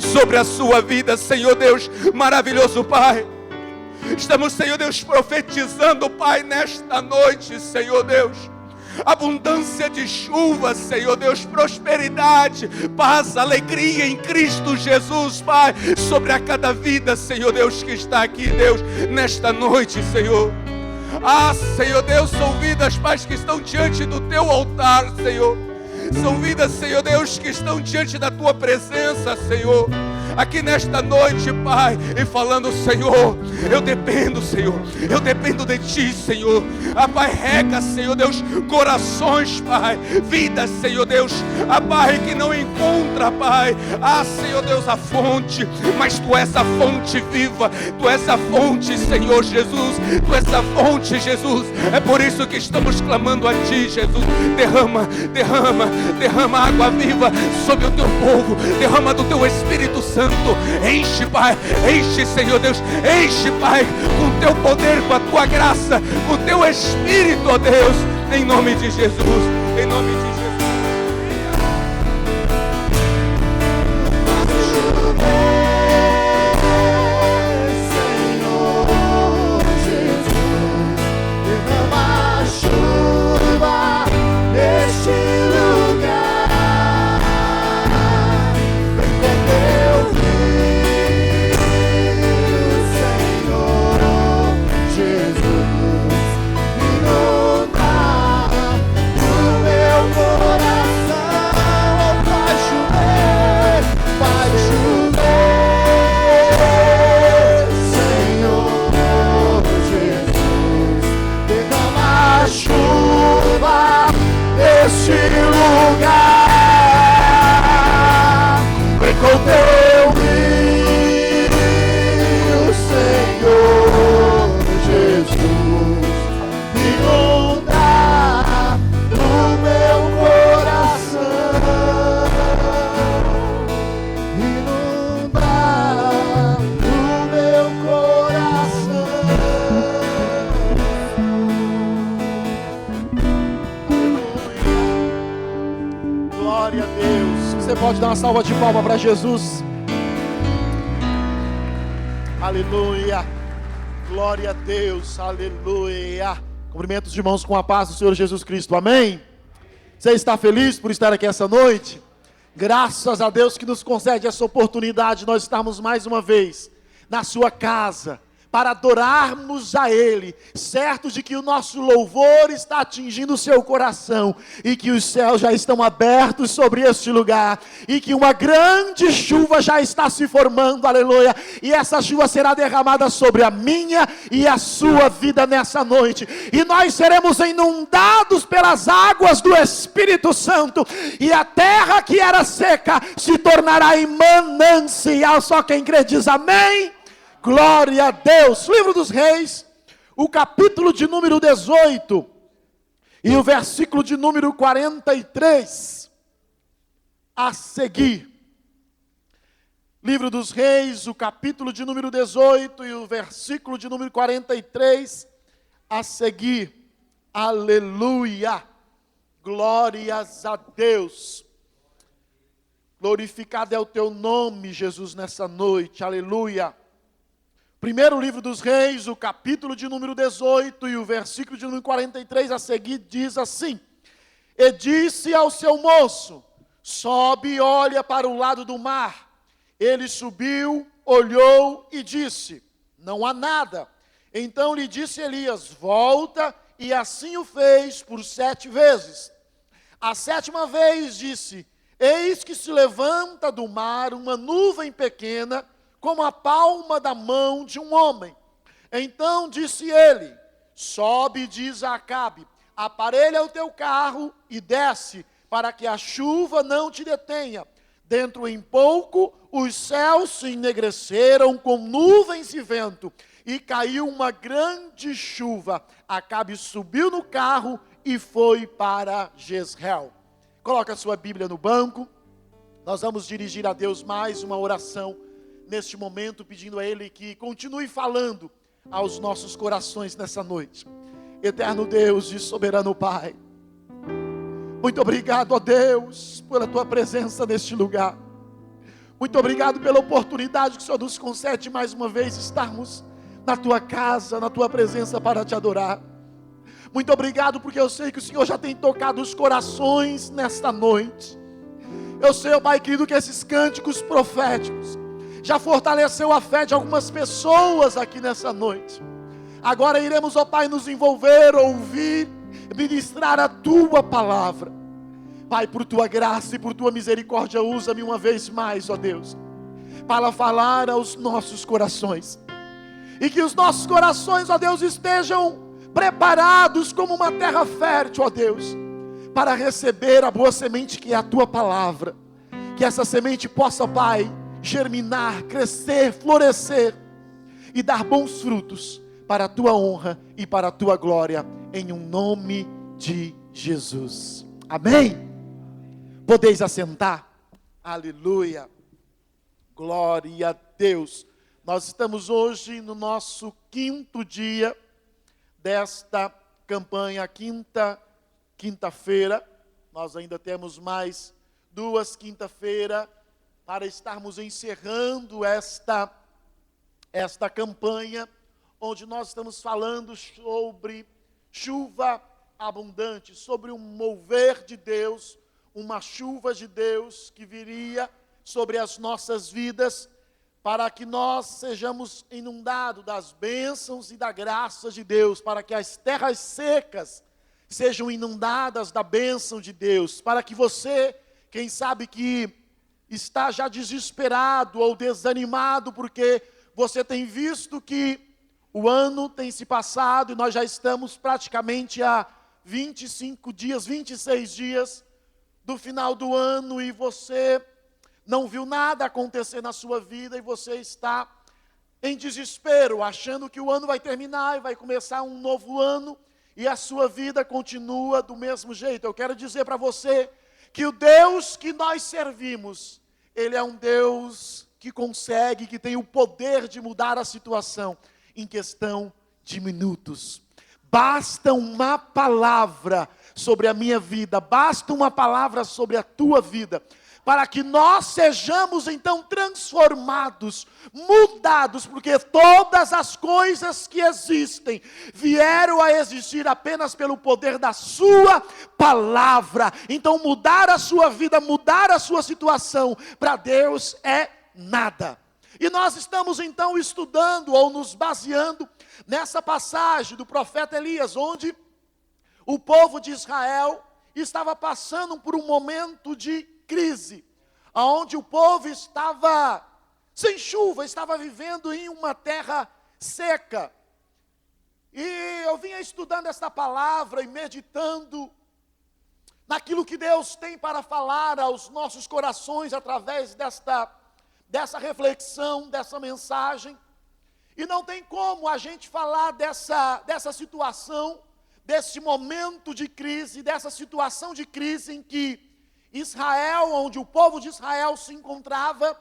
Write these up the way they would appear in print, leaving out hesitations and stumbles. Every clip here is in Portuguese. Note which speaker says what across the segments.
Speaker 1: sobre a sua vida, Senhor Deus, maravilhoso Pai. Estamos, Senhor Deus, profetizando, Pai, nesta noite, Senhor Deus, abundância de chuva, Senhor Deus, prosperidade, paz, alegria em Cristo Jesus, Pai, sobre a cada vida, Senhor Deus, que está aqui, Deus, nesta noite, Senhor. Ah, Senhor Deus, são vidas, Pai, que estão diante do Teu altar, Senhor. São vidas, Senhor Deus, que estão diante da Tua presença, Senhor. Aqui nesta noite, Pai, e falando, Senhor, eu dependo, Senhor, eu dependo de Ti, Senhor. Ah, Pai, rega, Senhor Deus, corações, Pai, vidas, Senhor Deus, ah, Pai, que não encontra, Pai, ah, Senhor Deus, a fonte, mas Tu és a fonte viva, Tu és a fonte, Senhor Jesus, Tu és a fonte, Jesus. É por isso que estamos clamando a Ti, Jesus. Derrama água viva sobre o Teu povo, derrama do Teu Espírito Santo. Enche, Pai, enche, Senhor Deus, enche, Pai, com Teu poder, com a Tua graça, com Teu Espírito, ó Deus, em nome de Jesus, em nome de Jesus.
Speaker 2: Pode dar uma salva de palmas para Jesus. Aleluia. Glória a Deus. Aleluia. Cumprimentos de irmãos com a paz do Senhor Jesus Cristo. Amém. Você está feliz por estar aqui essa noite? Graças a Deus que nos concede essa oportunidade de nós estarmos mais uma vez na sua casa, para adorarmos a Ele, certos de que o nosso louvor está atingindo o seu coração, e que os céus já estão abertos sobre este lugar, e que uma grande chuva já está se formando, aleluia, e essa chuva será derramada sobre a minha e a sua vida nessa noite, e nós seremos inundados pelas águas do Espírito Santo, e a terra que era seca se tornará em manancial. Só quem crê diz amém. Glória a Deus. Livro dos Reis, o capítulo de número 18 e o versículo de número 43 a seguir. Livro dos Reis, o capítulo de número 18 e o versículo de número 43 a seguir. Aleluia. Glórias a Deus. Glorificado é o Teu nome, Jesus, nessa noite. Aleluia. Primeiro livro dos Reis, o capítulo de número 18 e o versículo de número 43 a seguir diz assim: E disse ao seu moço: sobe e olha para o lado do mar. Ele subiu, olhou e disse: não há nada. Então lhe disse Elias: volta, e assim o fez por 7 vezes. A 7ª vez disse: eis que se levanta do mar uma nuvem pequena, como a palma da mão de um homem. Então disse ele: sobe e diz a Acabe: aparelha o teu carro e desce, para que a chuva não te detenha. Dentro em pouco, os céus se ennegreceram com nuvens e vento, e caiu uma grande chuva. Acabe subiu no carro e foi para Jezreel. Coloca a sua Bíblia no banco. Nós vamos dirigir a Deus mais uma oração neste momento, pedindo a Ele que continue falando aos nossos corações nessa noite. Eterno Deus e soberano Pai, muito obrigado, ó Deus, pela Tua presença neste lugar. Muito obrigado pela oportunidade que o Senhor nos concede mais uma vez estarmos na tua casa, na tua presença para te adorar. Muito obrigado porque eu sei que o Senhor já tem tocado os corações nesta noite. Eu sei, ó Pai querido, que esses cânticos proféticos já fortaleceu a fé de algumas pessoas aqui nessa noite. Agora iremos, ó Pai, nos envolver, ouvir, ministrar a tua palavra. Pai, por tua graça e por tua misericórdia, usa-me uma vez mais, ó Deus, para falar aos nossos corações. E que os nossos corações, ó Deus, estejam preparados como uma terra fértil, ó Deus, para receber a boa semente que é a tua palavra. Que essa semente possa, Pai, germinar, crescer, florescer e dar bons frutos para a tua honra e para a tua glória, em um nome de Jesus. Amém? Podeis assentar. Aleluia. Glória a Deus. Nós estamos hoje no nosso 5º dia desta campanha, quinta-feira. Nós ainda temos mais 2 quinta-feiras para estarmos encerrando esta campanha, onde nós estamos falando sobre chuva abundante, sobre um mover de Deus, uma chuva de Deus que viria sobre as nossas vidas, para que nós sejamos inundados das bênçãos e da graça de Deus, para que as terras secas sejam inundadas da bênção de Deus, para que você, quem sabe que está já desesperado ou desanimado, porque você tem visto que o ano tem se passado e nós já estamos praticamente há 25 dias, 26 dias do final do ano, e você não viu nada acontecer na sua vida, e você está em desespero, achando que o ano vai terminar e vai começar um novo ano, e a sua vida continua do mesmo jeito. Eu quero dizer para você que o Deus que nós servimos, Ele é um Deus que consegue, que tem o poder de mudar a situação em questão de minutos. Basta uma palavra sobre a minha vida, basta uma palavra sobre a tua vida, para que nós sejamos então transformados, mudados, porque todas as coisas que existem vieram a existir apenas pelo poder da sua palavra. Então mudar a sua vida, mudar a sua situação, para Deus é nada. E nós estamos então estudando ou nos baseando nessa passagem do profeta Elias, onde o povo de Israel estava passando por um momento de crise, onde o povo estava sem chuva, estava vivendo em uma terra seca. E eu vinha estudando esta palavra e meditando naquilo que Deus tem para falar aos nossos corações através dessa reflexão, dessa mensagem. E não tem como a gente falar dessa situação, desse momento de crise, dessa situação de crise em que Israel, onde o povo de Israel se encontrava,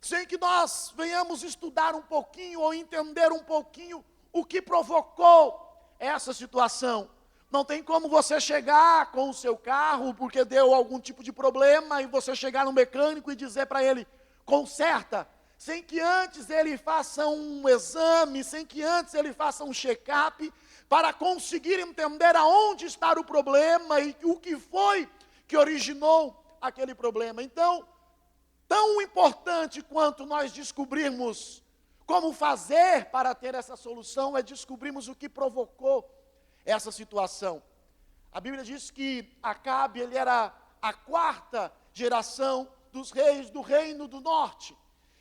Speaker 2: sem que nós venhamos estudar um pouquinho ou entender um pouquinho o que provocou essa situação. Não tem como você chegar com o seu carro porque deu algum tipo de problema e você chegar no mecânico e dizer para ele, conserta, sem que antes ele faça um exame, sem que antes ele faça um check-up, para conseguir entender aonde está o problema e o que foi que originou aquele problema. Então, tão importante quanto nós descobrirmos como fazer para ter essa solução, é descobrirmos o que provocou essa situação. A Bíblia diz que Acabe, ele era a 4ª geração dos reis do reino do norte,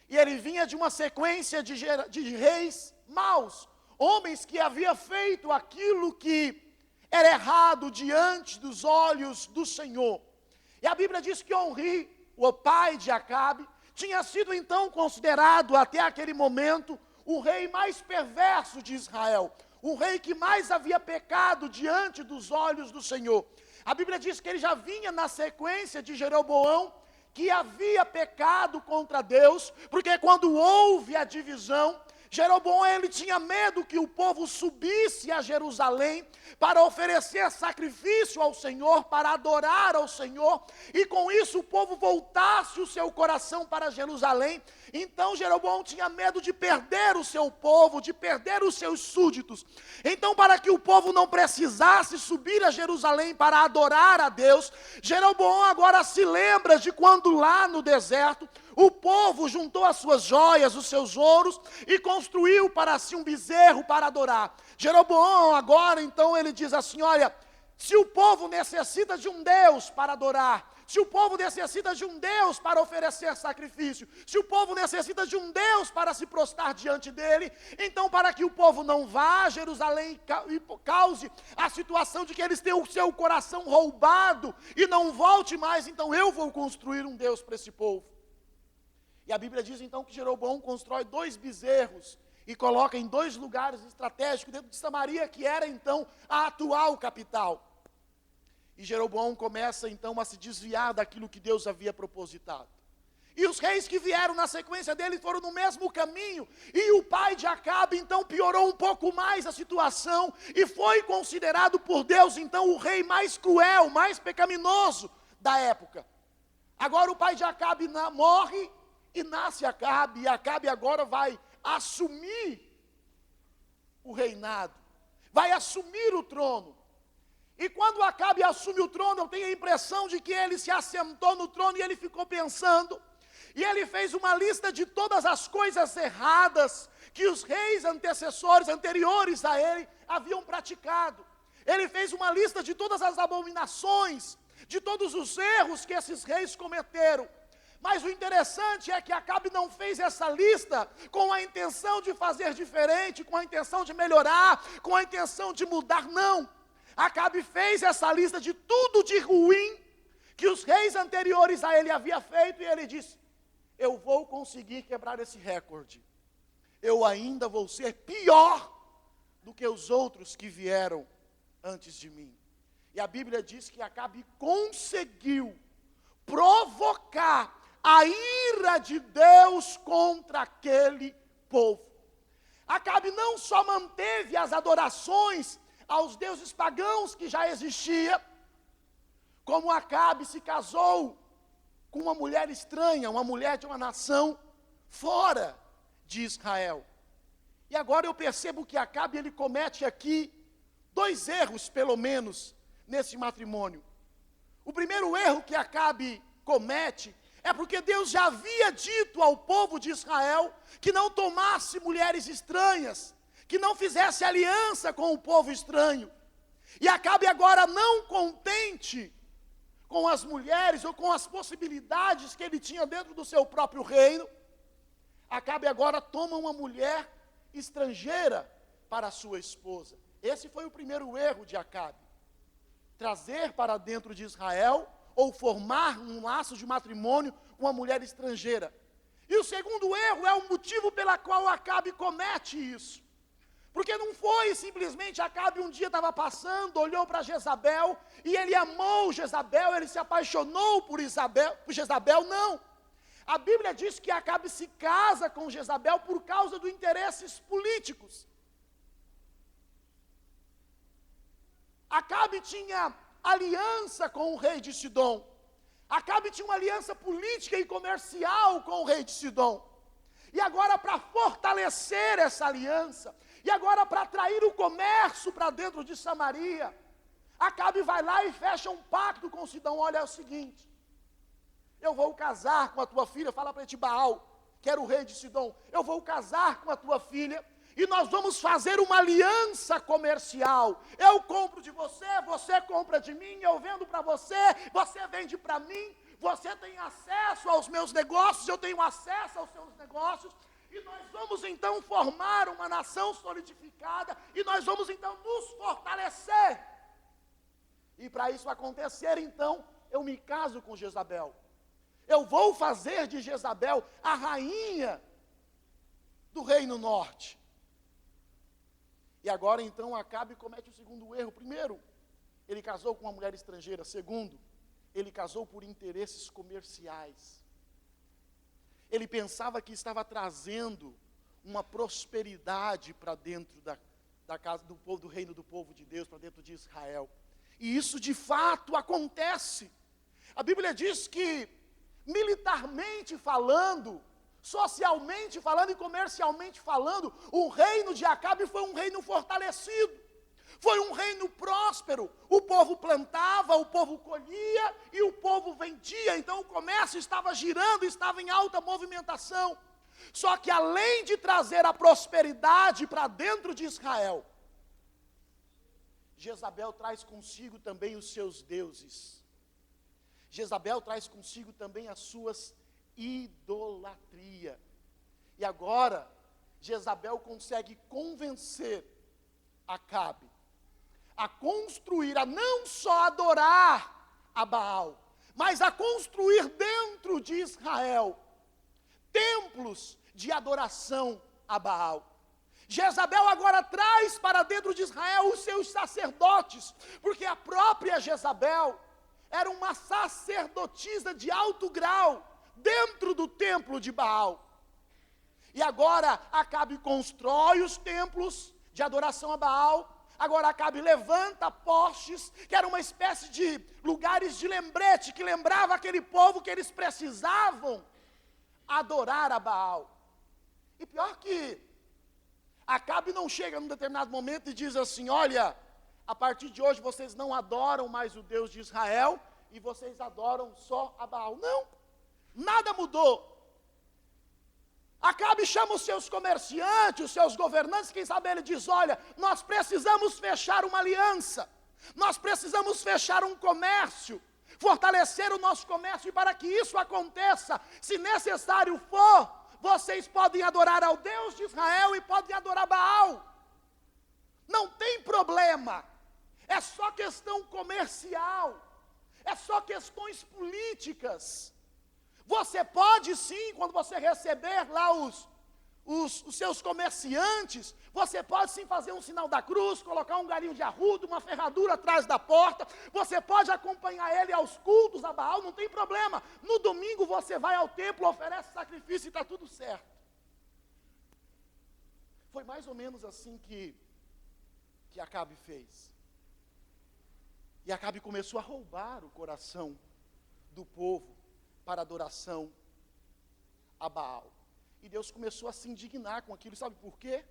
Speaker 2: e ele vinha de uma sequência de reis maus, homens que haviam feito aquilo que era errado diante dos olhos do Senhor. E a Bíblia diz que Onri, o pai de Acabe, tinha sido então considerado até aquele momento o rei mais perverso de Israel, o rei que mais havia pecado diante dos olhos do Senhor. A Bíblia diz que ele já vinha na sequência de Jeroboão, que havia pecado contra Deus, porque quando houve a divisão, Jeroboão, ele tinha medo que o povo subisse a Jerusalém para oferecer sacrifício ao Senhor, para adorar ao Senhor, e com isso o povo voltasse o seu coração para Jerusalém. Então Jeroboão tinha medo de perder o seu povo, de perder os seus súditos. Então, para que o povo não precisasse subir a Jerusalém para adorar a Deus, Jeroboão agora se lembra de quando lá no deserto, o povo juntou as suas joias, os seus ouros, e construiu para si um bezerro para adorar. Jeroboão agora, então, ele diz assim, olha, se o povo necessita de um Deus para adorar, se o povo necessita de um Deus para oferecer sacrifício, se o povo necessita de um Deus para se prostrar diante dele, então para que o povo não vá a Jerusalém e cause a situação de que eles tenham o seu coração roubado e não volte mais, então eu vou construir um Deus para esse povo. E a Bíblia diz então que Jeroboão constrói 2 bezerros e coloca em 2 lugares estratégicos dentro de Samaria, que era então a atual capital. E Jeroboão começa então a se desviar daquilo que Deus havia propositado. E os reis que vieram na sequência dele foram no mesmo caminho. E o pai de Acabe então piorou um pouco mais a situação e foi considerado por Deus então o rei mais cruel, mais pecaminoso da época. Agora o pai de Acabe morre e nasce Acabe, e Acabe agora vai assumir o reinado, vai assumir o trono. E quando Acabe assume o trono, eu tenho a impressão de que ele se assentou no trono e ele ficou pensando, e ele fez uma lista de todas as coisas erradas que os reis antecessores, anteriores a ele, haviam praticado. Ele fez uma lista de todas as abominações, de todos os erros que esses reis cometeram. Mas o interessante é que Acabe não fez essa lista com a intenção de fazer diferente, com a intenção de melhorar, com a intenção de mudar, não. Acabe fez essa lista de tudo de ruim que os reis anteriores a ele haviam feito, e ele disse, eu vou conseguir quebrar esse recorde. Eu ainda vou ser pior do que os outros que vieram antes de mim. E a Bíblia diz que Acabe conseguiu provocar a ira de Deus contra aquele povo. Acabe não só manteve as adorações aos deuses pagãos que já existia, como Acabe se casou com uma mulher estranha, uma mulher de uma nação fora de Israel. E agora eu percebo que Acabe ele comete aqui 2 erros, pelo menos, nesse matrimônio. O primeiro erro que Acabe comete é porque Deus já havia dito ao povo de Israel que não tomasse mulheres estranhas, que não fizesse aliança com o povo estranho. E Acabe agora, não contente com as mulheres ou com as possibilidades que ele tinha dentro do seu próprio reino, Acabe agora toma uma mulher estrangeira para sua esposa. Esse foi o primeiro erro de Acabe. Trazer para dentro de Israel ou formar um laço de matrimônio com uma mulher estrangeira. E o segundo erro é o motivo pela qual Acabe comete isso. Porque não foi simplesmente Acabe um dia estava passando, olhou para Jezabel, e ele amou Jezabel, ele se apaixonou por Jezabel, não. A Bíblia diz que Acabe se casa com Jezabel por causa de interesses políticos. Acabe tinha aliança com o rei de Sidom. Acabe tinha uma aliança política e comercial com o rei de Sidom. E agora, para fortalecer essa aliança, e agora para atrair o comércio para dentro de Samaria, Acabe vai lá e fecha um pacto com Sidom. Olha, é o seguinte, eu vou casar com a tua filha, fala para Etibaal, que era o rei de Sidom, eu vou casar com a tua filha, e nós vamos fazer uma aliança comercial. Eu compro de você, você compra de mim, eu vendo para você, você vende para mim, você tem acesso aos meus negócios, eu tenho acesso aos seus negócios, e nós vamos então formar uma nação solidificada, e nós vamos então nos fortalecer. E para isso acontecer, então, eu me caso com Jezabel. Eu vou fazer de Jezabel a rainha do reino norte. E agora então Acabe comete o segundo erro. Primeiro, ele casou com uma mulher estrangeira. Segundo, ele casou por interesses comerciais. Ele pensava que estava trazendo uma prosperidade para dentro da casa do povo, do reino do povo de Deus, para dentro de Israel. E isso de fato acontece. A Bíblia diz que, militarmente falando, socialmente falando e comercialmente falando, o reino de Acabe foi um reino fortalecido. Foi um reino próspero. O povo plantava, o povo colhia e o povo vendia. Então o comércio estava girando, estava em alta movimentação. Só que além de trazer a prosperidade para dentro de Israel, Jezabel traz consigo também os seus deuses. Jezabel traz consigo também as suas idolatria. E agora, Jezabel consegue convencer Acabe a construir, a não só adorar a Baal, mas a construir dentro de Israel templos de adoração a Baal. Jezabel agora traz para dentro de Israel os seus sacerdotes, porque a própria Jezabel era uma sacerdotisa de alto grau dentro do templo de Baal. E agora Acabe constrói os templos de adoração a Baal. Agora Acabe levanta postes, que era uma espécie de lugares de lembrete, que lembrava aquele povo que eles precisavam adorar a Baal. E pior que Acabe não chega num determinado momento e diz assim: olha, a partir de hoje vocês não adoram mais o Deus de Israel, e vocês adoram só a Baal. Não, nada mudou. Acabe chama os seus comerciantes, os seus governantes, quem sabe ele diz: olha, nós precisamos fechar uma aliança, nós precisamos fechar um comércio, fortalecer o nosso comércio, e para que isso aconteça, se necessário for, vocês podem adorar ao Deus de Israel e podem adorar Baal. Não tem problema, é só questão comercial, é só questões políticas. Você pode sim, quando você receber lá os seus comerciantes, você pode sim fazer um sinal da cruz, colocar um galinho de arruda, uma ferradura atrás da porta, você pode acompanhar ele aos cultos a Baal, não tem problema. No domingo você vai ao templo, oferece sacrifício e está tudo certo. Foi mais ou menos assim que Acabe fez. E Acabe começou a roubar o coração do povo para adoração a Baal. E Deus começou a se indignar com aquilo. Sabe por quê?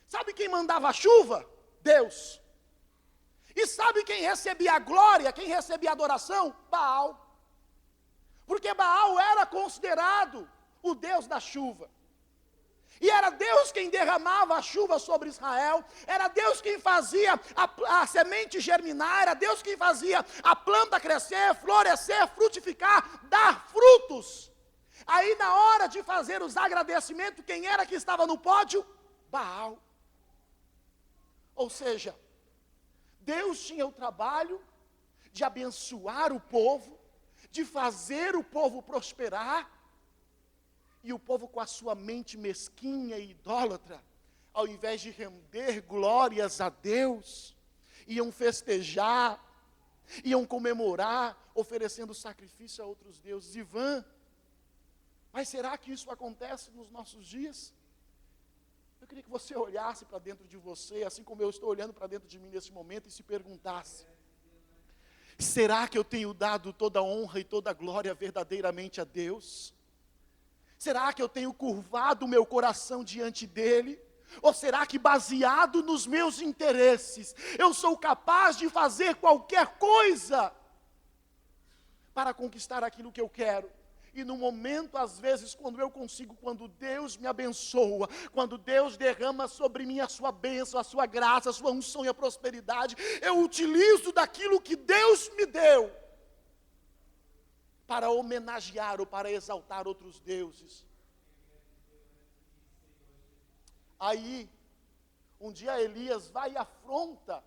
Speaker 2: Sabe quem mandava a chuva? Deus. E sabe quem recebia a glória, quem recebia a adoração? Baal. Porque Baal era considerado o Deus da chuva. E era Deus quem derramava a chuva sobre Israel, era Deus quem fazia a semente germinar, era Deus quem fazia a planta crescer, florescer, frutificar, dar frutos. Aí na hora de fazer os agradecimentos, quem era que estava no pódio? Baal. Ou seja, Deus tinha o trabalho de abençoar o povo, de fazer o povo prosperar, e o povo, com a sua mente mesquinha e idólatra, ao invés de render glórias a Deus, iam festejar, iam comemorar, oferecendo sacrifício a outros deuses. Ivan, mas será que isso acontece nos nossos dias? Eu queria que você olhasse para dentro de você, assim como eu estou olhando para dentro de mim nesse momento, e se perguntasse: será que eu tenho dado toda a honra e toda a glória verdadeiramente a Deus? Será que eu tenho curvado o meu coração diante dele? Ou será que, baseado nos meus interesses, eu sou capaz de fazer qualquer coisa para conquistar aquilo que eu quero? E no momento, às vezes, quando eu consigo, quando Deus me abençoa, quando Deus derrama sobre mim a sua bênção, a sua graça, a sua unção e a prosperidade, eu utilizo daquilo que Deus me deu para homenagear ou para exaltar outros deuses. Aí, um dia Elias vai e afronta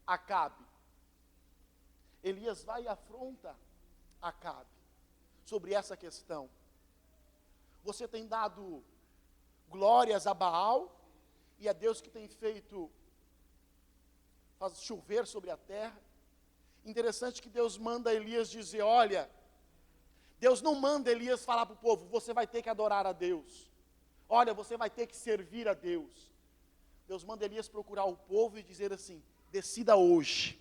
Speaker 2: Acabe. Elias vai e afronta Acabe sobre essa questão. Você tem dado glórias a Baal, e é Deus que tem feito chover sobre a terra. Interessante que Deus manda Elias dizer: olha, Deus não manda Elias falar para o povo: você vai ter que adorar a Deus, olha, você vai ter que servir a Deus. Deus manda Elias procurar o povo e dizer assim: decida hoje.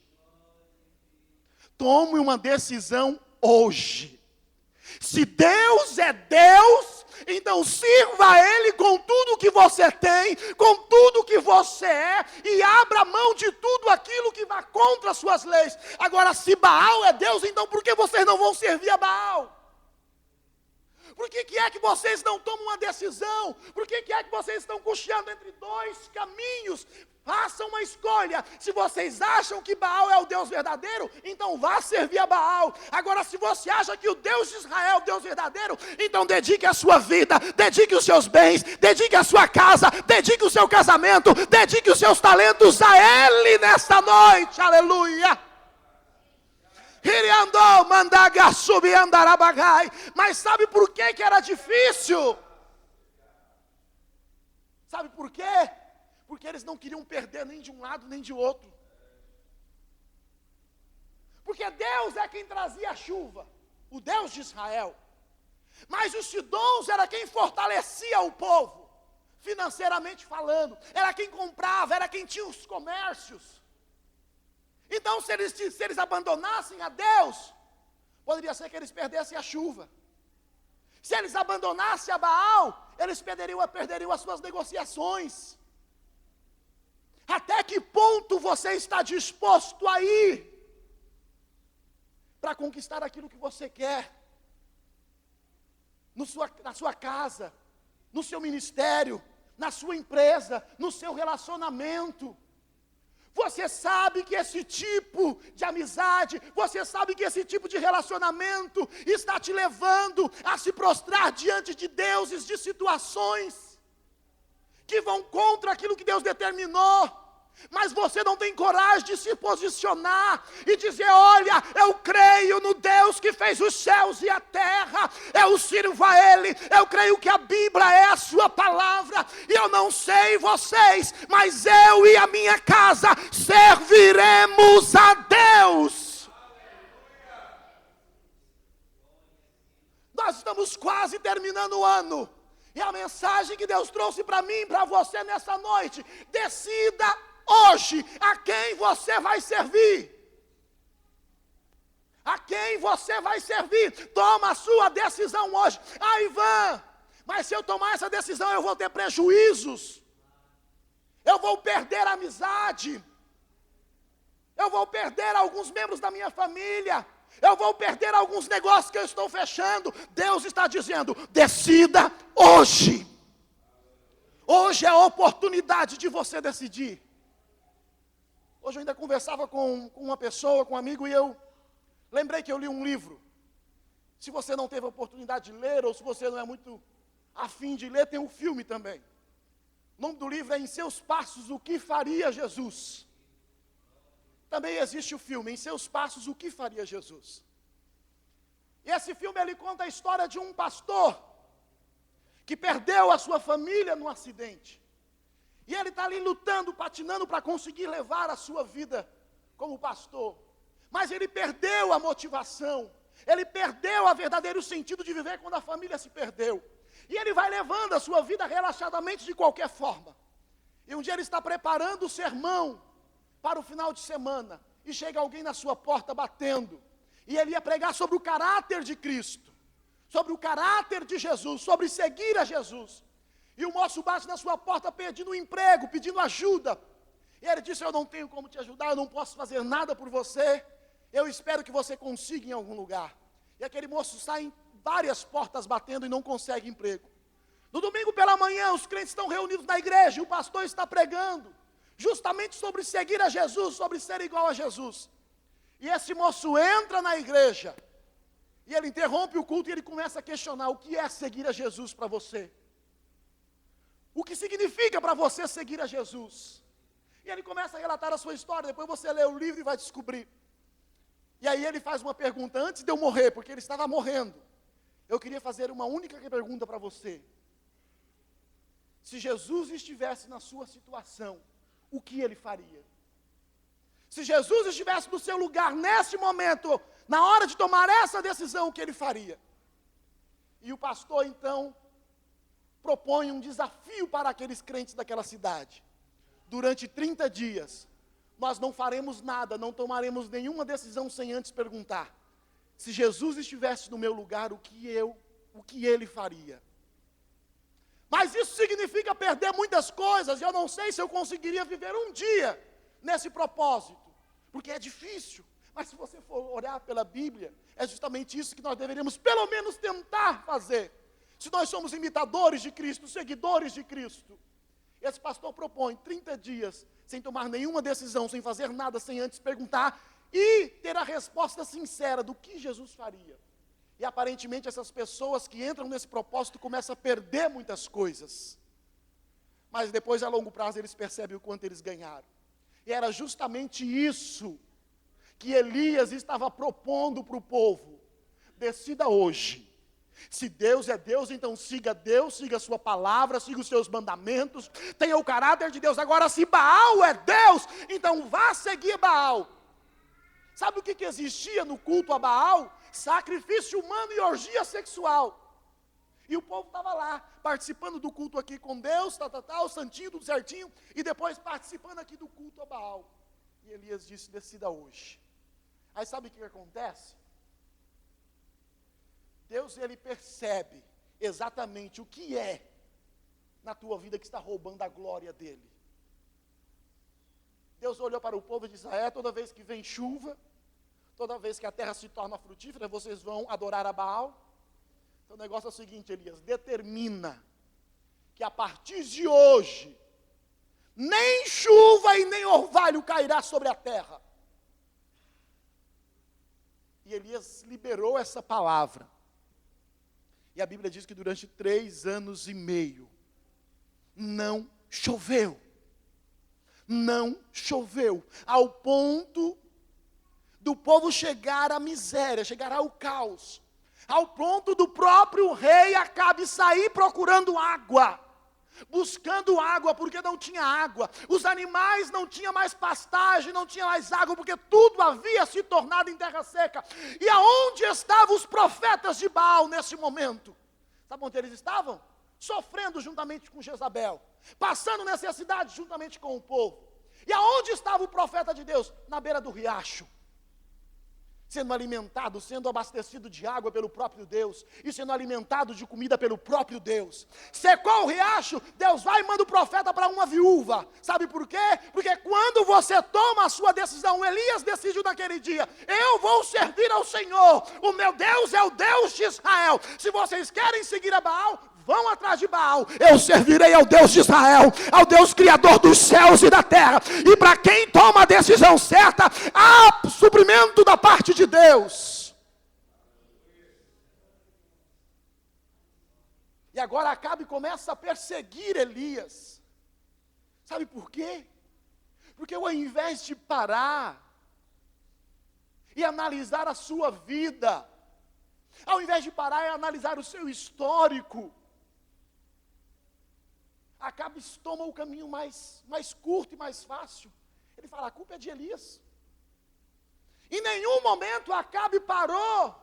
Speaker 2: Tome uma decisão hoje. Se Deus é Deus, então sirva a Ele com tudo que você tem, com tudo que você é, e abra mão de tudo aquilo que vá contra as suas leis. Agora, se Baal é Deus, então por que vocês não vão servir a Baal? Por que é que vocês não tomam uma decisão? Por que é que vocês estão cocheando entre dois caminhos? Façam uma escolha. Se vocês acham que Baal é o Deus verdadeiro, então vá servir a Baal. Agora, se você acha que o Deus de Israel é o Deus verdadeiro, então dedique a sua vida, dedique os seus bens, dedique a sua casa, dedique o seu casamento, dedique os seus talentos a Ele nesta noite. Aleluia! Mas sabe por que era difícil? Sabe por quê? Porque eles não queriam perder nem de um lado nem de outro. Porque Deus é quem trazia a chuva, o Deus de Israel. Mas os sidons era quem fortalecia o povo, financeiramente falando. Era quem comprava, era quem tinha os comércios. Então, se eles abandonassem a Deus, poderia ser que eles perdessem a chuva. Se eles abandonassem a Baal, eles perderiam as suas negociações. Até que ponto você está disposto a ir para conquistar aquilo que você quer? Na sua casa, no seu ministério, na sua empresa, no seu relacionamento. Você sabe que esse tipo de amizade, você sabe que esse tipo de relacionamento está te levando a se prostrar diante de deuses, de situações que vão contra aquilo que Deus determinou. Mas você não tem coragem de se posicionar e dizer: olha, eu creio no Deus que fez os céus e a terra, eu sirvo a Ele, eu creio que a Bíblia é a sua palavra, e eu não sei vocês, mas eu e a minha casa serviremos a Deus. Nós estamos quase terminando o ano, e a mensagem que Deus trouxe para mim e para você nessa noite: decida hoje a quem você vai servir. A quem você vai servir. Toma a sua decisão hoje. Ah, Ivan, mas se eu tomar essa decisão eu vou ter prejuízos. Eu vou perder a amizade. Eu vou perder alguns membros da minha família. Eu vou perder alguns negócios que eu estou fechando. Deus está dizendo: decida hoje. Hoje é a oportunidade de você decidir. Hoje eu ainda conversava com uma pessoa, com um amigo, e eu lembrei que eu li um livro. Se você não teve a oportunidade de ler, ou se você não é muito afim de ler, tem um filme também. O nome do livro é Em Seus Passos, O que Faria Jesus. Também existe o filme, Em Seus Passos, O que Faria Jesus. E esse filme, ele conta a história de um pastor que perdeu a sua família num acidente. E ele está ali lutando, patinando para conseguir levar a sua vida como pastor. Mas ele perdeu a motivação. Ele perdeu o verdadeiro sentido de viver quando a família se perdeu. E ele vai levando a sua vida relaxadamente de qualquer forma. E um dia ele está preparando o sermão para o final de semana. E chega alguém na sua porta batendo. E ele ia pregar sobre o caráter de Cristo. Sobre o caráter de Jesus. Sobre seguir a Jesus. E o moço bate na sua porta pedindo um emprego, pedindo ajuda. E ele disse: eu não tenho como te ajudar, eu não posso fazer nada por você. Eu espero que você consiga em algum lugar. E aquele moço sai em várias portas batendo e não consegue emprego. No domingo pela manhã, os crentes estão reunidos na igreja, e o pastor está pregando, justamente sobre seguir a Jesus, sobre ser igual a Jesus. E esse moço entra na igreja, e ele interrompe o culto e ele começa a questionar: o que é seguir a Jesus para você? O que significa para você seguir a Jesus? E ele começa a relatar a sua história. Depois você lê o livro e vai descobrir. E aí ele faz uma pergunta: antes de eu morrer, porque ele estava morrendo, eu queria fazer uma única pergunta para você. Se Jesus estivesse na sua situação, o que ele faria? Se Jesus estivesse no seu lugar, nesse momento, na hora de tomar essa decisão, o que ele faria? E o pastor então propõe um desafio para aqueles crentes daquela cidade. Durante 30 dias, nós não faremos nada, não tomaremos nenhuma decisão sem antes perguntar: se Jesus estivesse no meu lugar, o que ele faria? Mas isso significa perder muitas coisas, e eu não sei se eu conseguiria viver um dia nesse propósito, porque é difícil. Mas se você for olhar pela Bíblia, é justamente isso que nós deveríamos pelo menos tentar fazer. Se nós somos imitadores de Cristo, seguidores de Cristo. Esse pastor propõe 30 dias sem tomar nenhuma decisão, sem fazer nada, sem antes perguntar e ter a resposta sincera do que Jesus faria. E aparentemente essas pessoas que entram nesse propósito começam a perder muitas coisas. Mas depois, a longo prazo, eles percebem o quanto eles ganharam. E era justamente isso que Elias estava propondo para o povo: decida hoje. Se Deus é Deus, então siga Deus, siga a sua palavra, siga os seus mandamentos, tenha o caráter de Deus. Agora, se Baal é Deus, então vá seguir Baal. Sabe o que existia no culto a Baal? Sacrifício humano e orgia sexual. E o povo estava lá, participando do culto aqui com Deus, o santinho, tudo certinho, e depois participando aqui do culto a Baal. E Elias disse: decida hoje. Aí sabe o que acontece? Deus, ele percebe exatamente o que é na tua vida que está roubando a glória dele. Deus olhou para o povo de Israel: toda vez que vem chuva, toda vez que a terra se torna frutífera, vocês vão adorar a Baal. Então o negócio é o seguinte, Elias: determina que a partir de hoje, nem chuva e nem orvalho cairá sobre a terra. E Elias liberou essa palavra. E a Bíblia diz que durante 3 anos e meio, não choveu. Não choveu. Ao ponto do povo chegar à miséria, chegar ao caos. Ao ponto do próprio rei Acabe sair procurando água. Buscando água, porque não tinha água. Os animais não tinham mais pastagem, não tinha mais água, porque tudo havia se tornado em terra seca. E aonde estavam os profetas de Baal nesse momento? Sabe onde eles estavam? Sofrendo juntamente com Jezabel, passando necessidade juntamente com o povo. E aonde estava o profeta de Deus? Na beira do riacho, sendo alimentado, sendo abastecido de água pelo próprio Deus, e sendo alimentado de comida pelo próprio Deus. Secou o riacho, Deus vai e manda o profeta para uma viúva. Sabe por quê? Porque quando você toma a sua decisão, Elias decidiu naquele dia: eu vou servir ao Senhor, o meu Deus é o Deus de Israel. Se vocês querem seguir a Baal, vão atrás de Baal. Eu servirei ao Deus de Israel, ao Deus criador dos céus e da terra. E para quem toma a decisão certa, há suprimento da parte de Deus. E agora Acabe começa a perseguir Elias. Sabe por quê? Porque ao invés de parar e analisar a sua vida, ao invés de parar e analisar o seu histórico, Acabe toma o caminho mais curto e mais fácil. Ele fala: a culpa é de Elias. Em nenhum momento Acabe parou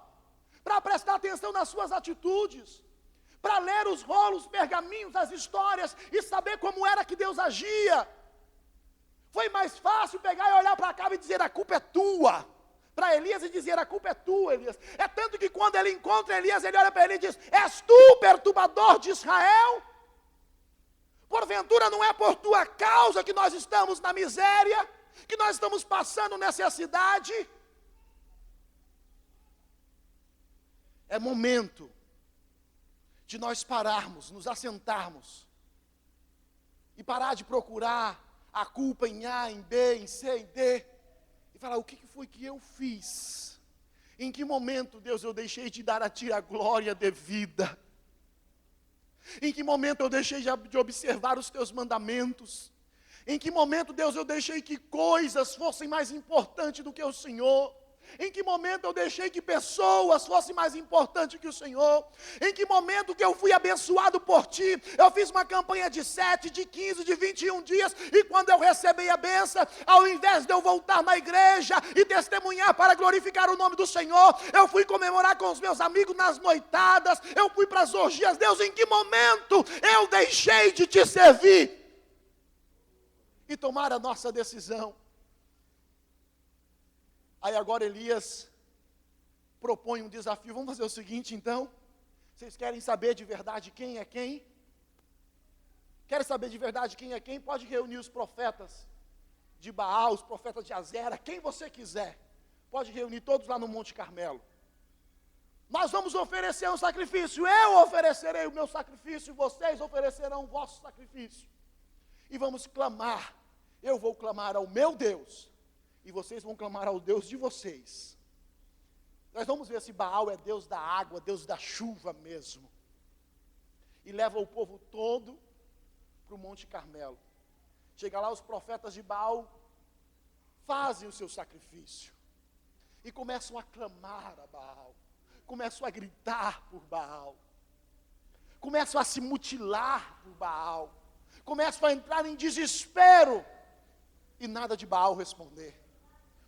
Speaker 2: para prestar atenção nas suas atitudes, para ler os rolos, pergaminhos, as histórias e saber como era que Deus agia. Foi mais fácil pegar e olhar para Acabe e dizer: a culpa é tua. Para Elias e dizer: a culpa é tua, Elias. É tanto que quando ele encontra Elias, ele olha para ele e diz: és tu, perturbador de Israel? Porventura não é por tua causa que nós estamos na miséria, que nós estamos passando necessidade? É momento de nós pararmos, nos assentarmos e parar de procurar a culpa em A, em B, em C, em D e falar: o que foi que eu fiz? Em que momento, Deus, eu deixei de dar a ti a glória devida? Em que momento eu deixei de observar os teus mandamentos? Em que momento, Deus, eu deixei que coisas fossem mais importantes do que o Senhor? Em que momento eu deixei que pessoas fossem mais importantes que o Senhor? Em que momento que eu fui abençoado por Ti? Eu fiz uma campanha de 7, de 15, de 21 dias, e quando eu recebi a bênção, ao invés de eu voltar na igreja e testemunhar para glorificar o nome do Senhor, eu fui comemorar com os meus amigos nas noitadas, eu fui para as orgias. Deus, em que momento eu deixei de Te servir? E tomar a nossa decisão. Aí agora Elias propõe um desafio. Vamos fazer o seguinte então. Vocês querem saber de verdade quem é quem? Querem saber de verdade quem é quem? Pode reunir os profetas de Baal, os profetas de Azera, quem você quiser. Pode reunir todos lá no Monte Carmelo. Nós vamos oferecer um sacrifício. Eu oferecerei o meu sacrifício, vocês oferecerão o vosso sacrifício. E vamos clamar. Eu vou clamar ao meu Deus, e vocês vão clamar ao Deus de vocês. Nós vamos ver se Baal é Deus da água, Deus da chuva mesmo. E leva o povo todo para o Monte Carmelo. Chega lá, os profetas de Baal fazem o seu sacrifício. E começam a clamar a Baal. Começam a gritar por Baal. Começam a se mutilar por Baal. Começam a entrar em desespero. E nada de Baal responder.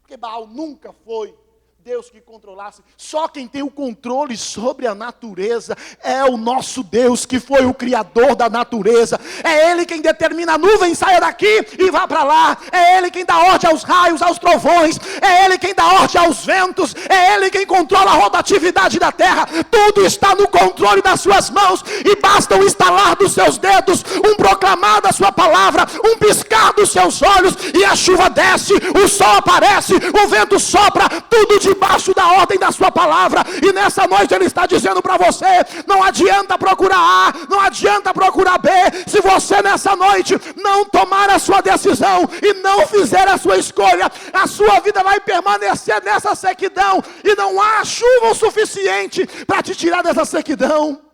Speaker 2: Porque Baal nunca foi Deus que controlasse. Só quem tem o controle sobre a natureza é o nosso Deus, que foi o Criador da natureza. É Ele quem determina a nuvem, saia daqui e vá para lá. É Ele quem dá ordem aos raios, aos trovões. É Ele quem dá ordem aos ventos. É Ele quem controla a rotatividade da terra. Tudo está no controle das suas mãos. E basta um estalar dos seus dedos, um proclamar da sua palavra, um piscar dos seus olhos, e a chuva desce, o sol aparece, o vento sopra, tudo debaixo da ordem da sua palavra. E nessa noite Ele está dizendo para você: não adianta procurar A, não adianta procurar B. Se você nessa noite não tomar a sua decisão e não fizer a sua escolha, a sua vida vai permanecer nessa sequidão, e não há chuva o suficiente para te tirar dessa sequidão.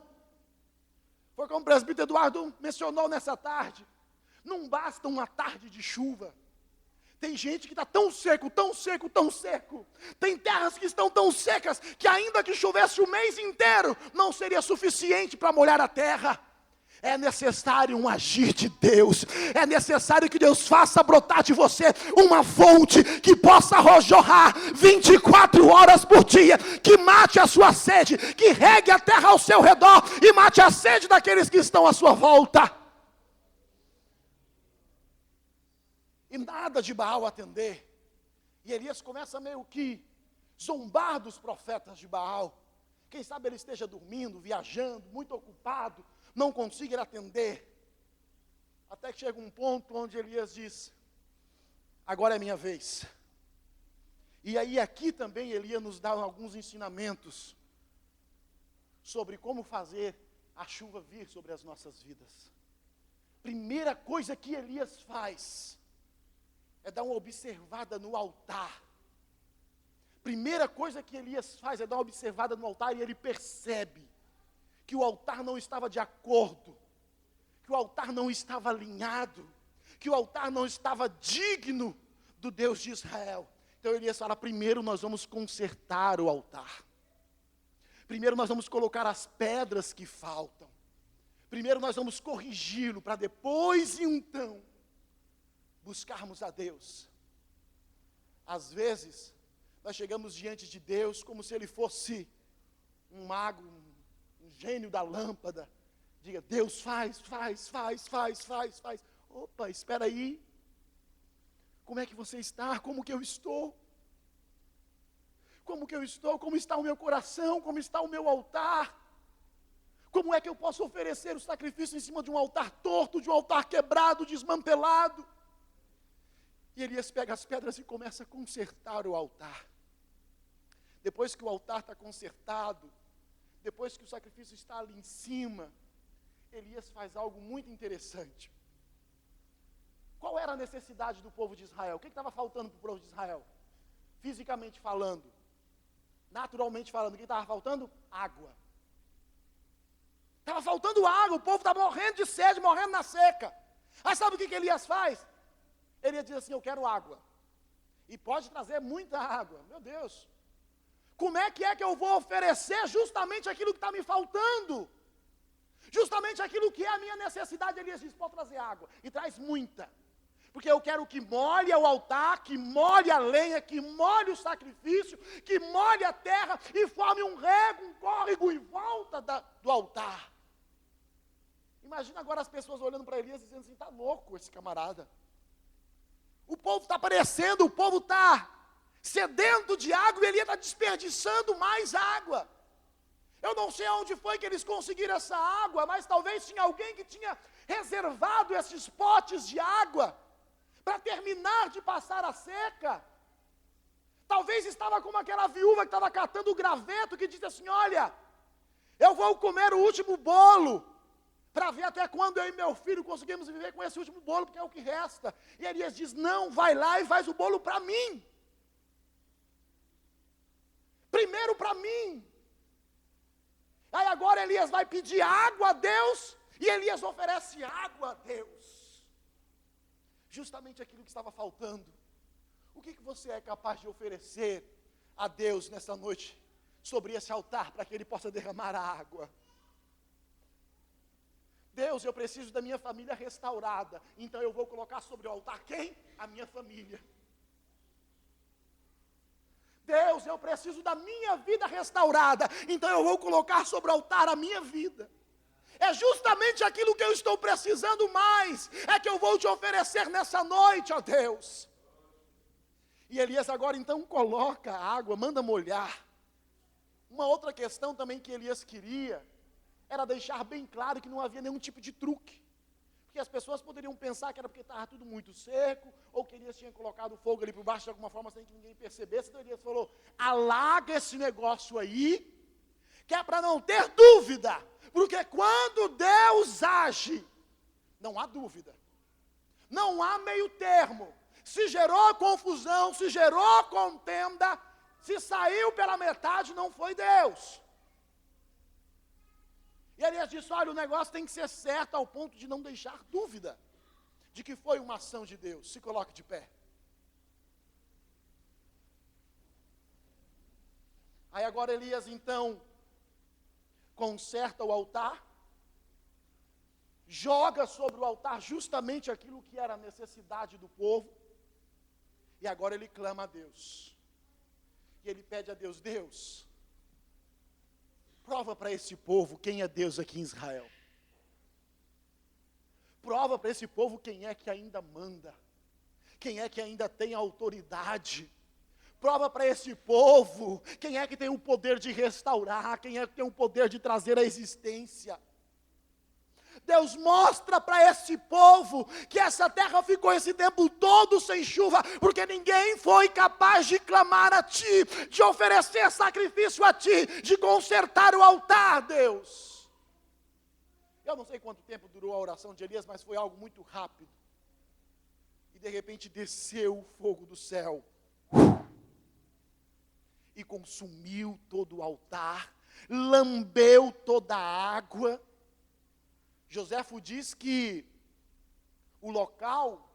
Speaker 2: Foi como o presbítero Eduardo mencionou nessa tarde. Não basta uma tarde de chuva. Tem gente que está tão seco, tão seco, tão seco. Tem terras que estão tão secas que ainda que chovesse o mês inteiro, não seria suficiente para molhar a terra. É necessário um agir de Deus. É necessário que Deus faça brotar de você uma fonte que possa jorrar 24 horas por dia, que mate a sua sede, que regue a terra ao seu redor e mate a sede daqueles que estão à sua volta. E nada de Baal atender. E Elias começa meio que zombar dos profetas de Baal. Quem sabe ele esteja dormindo, viajando, muito ocupado, não consiga atender. Até que chega um ponto onde Elias diz: agora é minha vez. E aí aqui também Elias nos dá alguns ensinamentos sobre como fazer a chuva vir sobre as nossas vidas. Primeira coisa que Elias faz é dar uma observada no altar. Primeira coisa que Elias faz é dar uma observada no altar, e ele percebe que o altar não estava de acordo, que o altar não estava alinhado, que o altar não estava digno do Deus de Israel. Então Elias fala: primeiro nós vamos consertar o altar. Primeiro nós vamos colocar as pedras que faltam. Primeiro nós vamos corrigi-lo, para depois então buscarmos a Deus. Às vezes, nós chegamos diante de Deus como se Ele fosse um mago, um gênio da lâmpada. Diga: Deus, faz. Opa, espera aí. Como é que você está? Como que eu estou? Como que eu estou? Como está o meu coração? Como está o meu altar? Como é que eu posso oferecer o sacrifício em cima de um altar torto, de um altar quebrado, desmantelado? E Elias pega as pedras e começa a consertar o altar. Depois que o altar está consertado, depois que o sacrifício está ali em cima, Elias faz algo muito interessante. Qual era a necessidade do povo de Israel? O que estava faltando para o povo de Israel? Fisicamente falando, naturalmente falando, o que estava faltando? Água. Estava faltando água, o povo estava morrendo de sede, morrendo na seca. Aí sabe o que Elias faz? Ele diz assim: eu quero água. E pode trazer muita água. Meu Deus, Como é que eu vou oferecer justamente aquilo que está me faltando? Justamente aquilo que é a minha necessidade. Elias diz, pode trazer água, e traz muita. Porque eu quero que molhe o altar, que molhe a lenha, que molhe o sacrifício, que molhe a terra e forme um rego, um córrego em volta do altar. Imagina agora as pessoas olhando para Elias dizendo assim, está louco esse camarada. O povo está aparecendo, o povo está sedento de água e Elias está desperdiçando mais água. Eu não sei onde foi que eles conseguiram essa água, mas talvez tinha alguém que tinha reservado esses potes de água para terminar de passar a seca. Talvez estava como aquela viúva que estava catando o graveto, que disse assim, olha, eu vou comer o último bolo, para ver até quando eu e meu filho conseguimos viver com esse último bolo, porque é o que resta. E Elias diz, não, vai lá e faz o bolo para mim. Primeiro para mim. Aí agora Elias vai pedir água a Deus, e Elias oferece água a Deus. Justamente aquilo que estava faltando. O que você é capaz de oferecer a Deus nessa noite, sobre esse altar, para que Ele possa derramar a água? Deus, eu preciso da minha família restaurada, então eu vou colocar sobre o altar quem? A minha família. Deus, eu preciso da minha vida restaurada, então eu vou colocar sobre o altar a minha vida. É justamente aquilo que eu estou precisando mais, é que eu vou te oferecer nessa noite, ó Deus. E Elias agora então coloca a água, manda molhar. Uma outra questão também que Elias queria, era deixar bem claro que não havia nenhum tipo de truque. Porque as pessoas poderiam pensar que era porque estava tudo muito seco, ou que Elias tinha colocado fogo ali por baixo de alguma forma, sem que ninguém percebesse. Então Elias falou, alaga esse negócio aí, que é para não ter dúvida. Porque quando Deus age, não há dúvida. Não há meio termo. Se gerou confusão, se gerou contenda, se saiu pela metade, não foi Deus. E Elias disse, olha, o negócio tem que ser certo ao ponto de não deixar dúvida de que foi uma ação de Deus. Se coloque de pé. Aí agora Elias então conserta o altar, joga sobre o altar justamente aquilo que era a necessidade do povo, e agora ele clama a Deus. E ele pede a Deus, Deus, prova para esse povo quem é Deus aqui em Israel. Prova para esse povo quem é que ainda manda. Quem é que ainda tem autoridade. Prova para esse povo quem é que tem o poder de restaurar. Quem é que tem o poder de trazer a existência. Deus mostra para esse povo que essa terra ficou esse tempo todo sem chuva, porque ninguém foi capaz de clamar a Ti, de oferecer sacrifício a Ti, de consertar o altar, Deus. Eu não sei quanto tempo durou a oração de Elias, mas foi algo muito rápido. E de repente desceu o fogo do céu e consumiu todo o altar, lambeu toda a água. Joséfo diz que o local